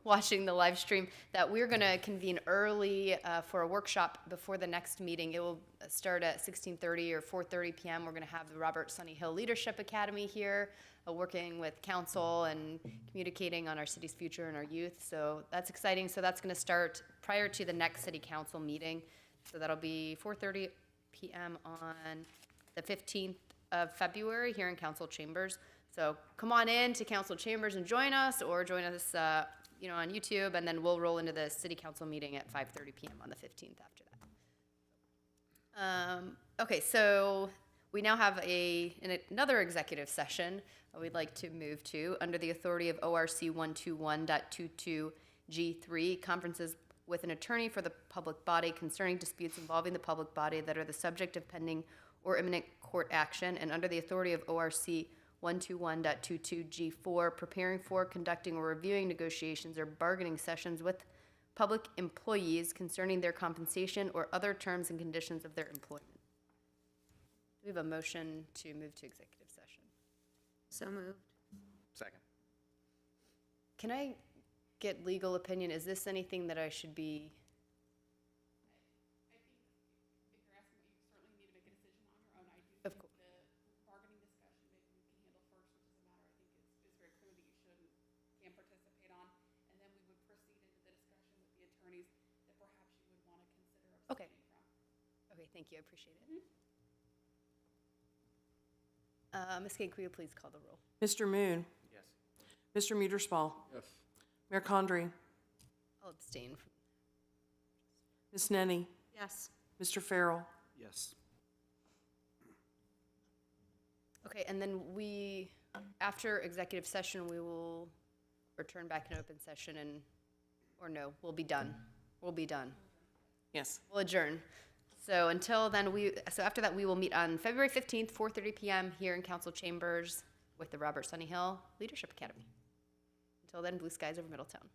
watching the live stream, that we're going to convene early for a workshop before the next meeting. It will start at 16:30 or 4:30 p.m. We're going to have the Robert Sunny Hill Leadership Academy here, working with council and communicating on our city's future and our youth. So that's exciting. So that's going to start prior to the next city council meeting. So that'll be 4:30 p.m. on the 15th of February here in council chambers. So come on in to council chambers and join us, or join us, on YouTube, and then we'll roll into the city council meeting at 5:30 p.m. on the 15th after that. Okay, so we now have another executive session we'd like to move to under the authority of ORC 121.22G3, conferences with an attorney for the public body concerning disputes involving the public body that are the subject of pending or imminent court action, and under the authority of ORC 121.22G4, preparing for, conducting, or reviewing negotiations or bargaining sessions with public employees concerning their compensation or other terms and conditions of their employment. Do we have a motion to move to executive session? So moved. Second. Can I get legal opinion? Is this anything that I should be? If you're asking what you certainly need to make a decision on your own, I do Of think the bargaining discussion maybe we can handle first, which is a matter I think is very clear that you can participate on, and then we would proceed into the discussion with the attorneys that perhaps you would want to consider Okay. abstaining from. Okay, thank you, I appreciate it. Ms. Gank, will you please call the roll? Mr. Moon? Yes. Mr. Muterspaw? Yes. Mayor Condrey? I'll abstain. Ms. Nenny? Yes. Mr. Farrell? Yes. Okay, and then after executive session, we will return back in open session we'll be done. We'll be done. Yes. We'll adjourn. So until then, after that, we will meet on February 15th, 4:30 p.m. here in council chambers with the Robert Sunny Hill Leadership Academy. Until then, blue skies over Middletown.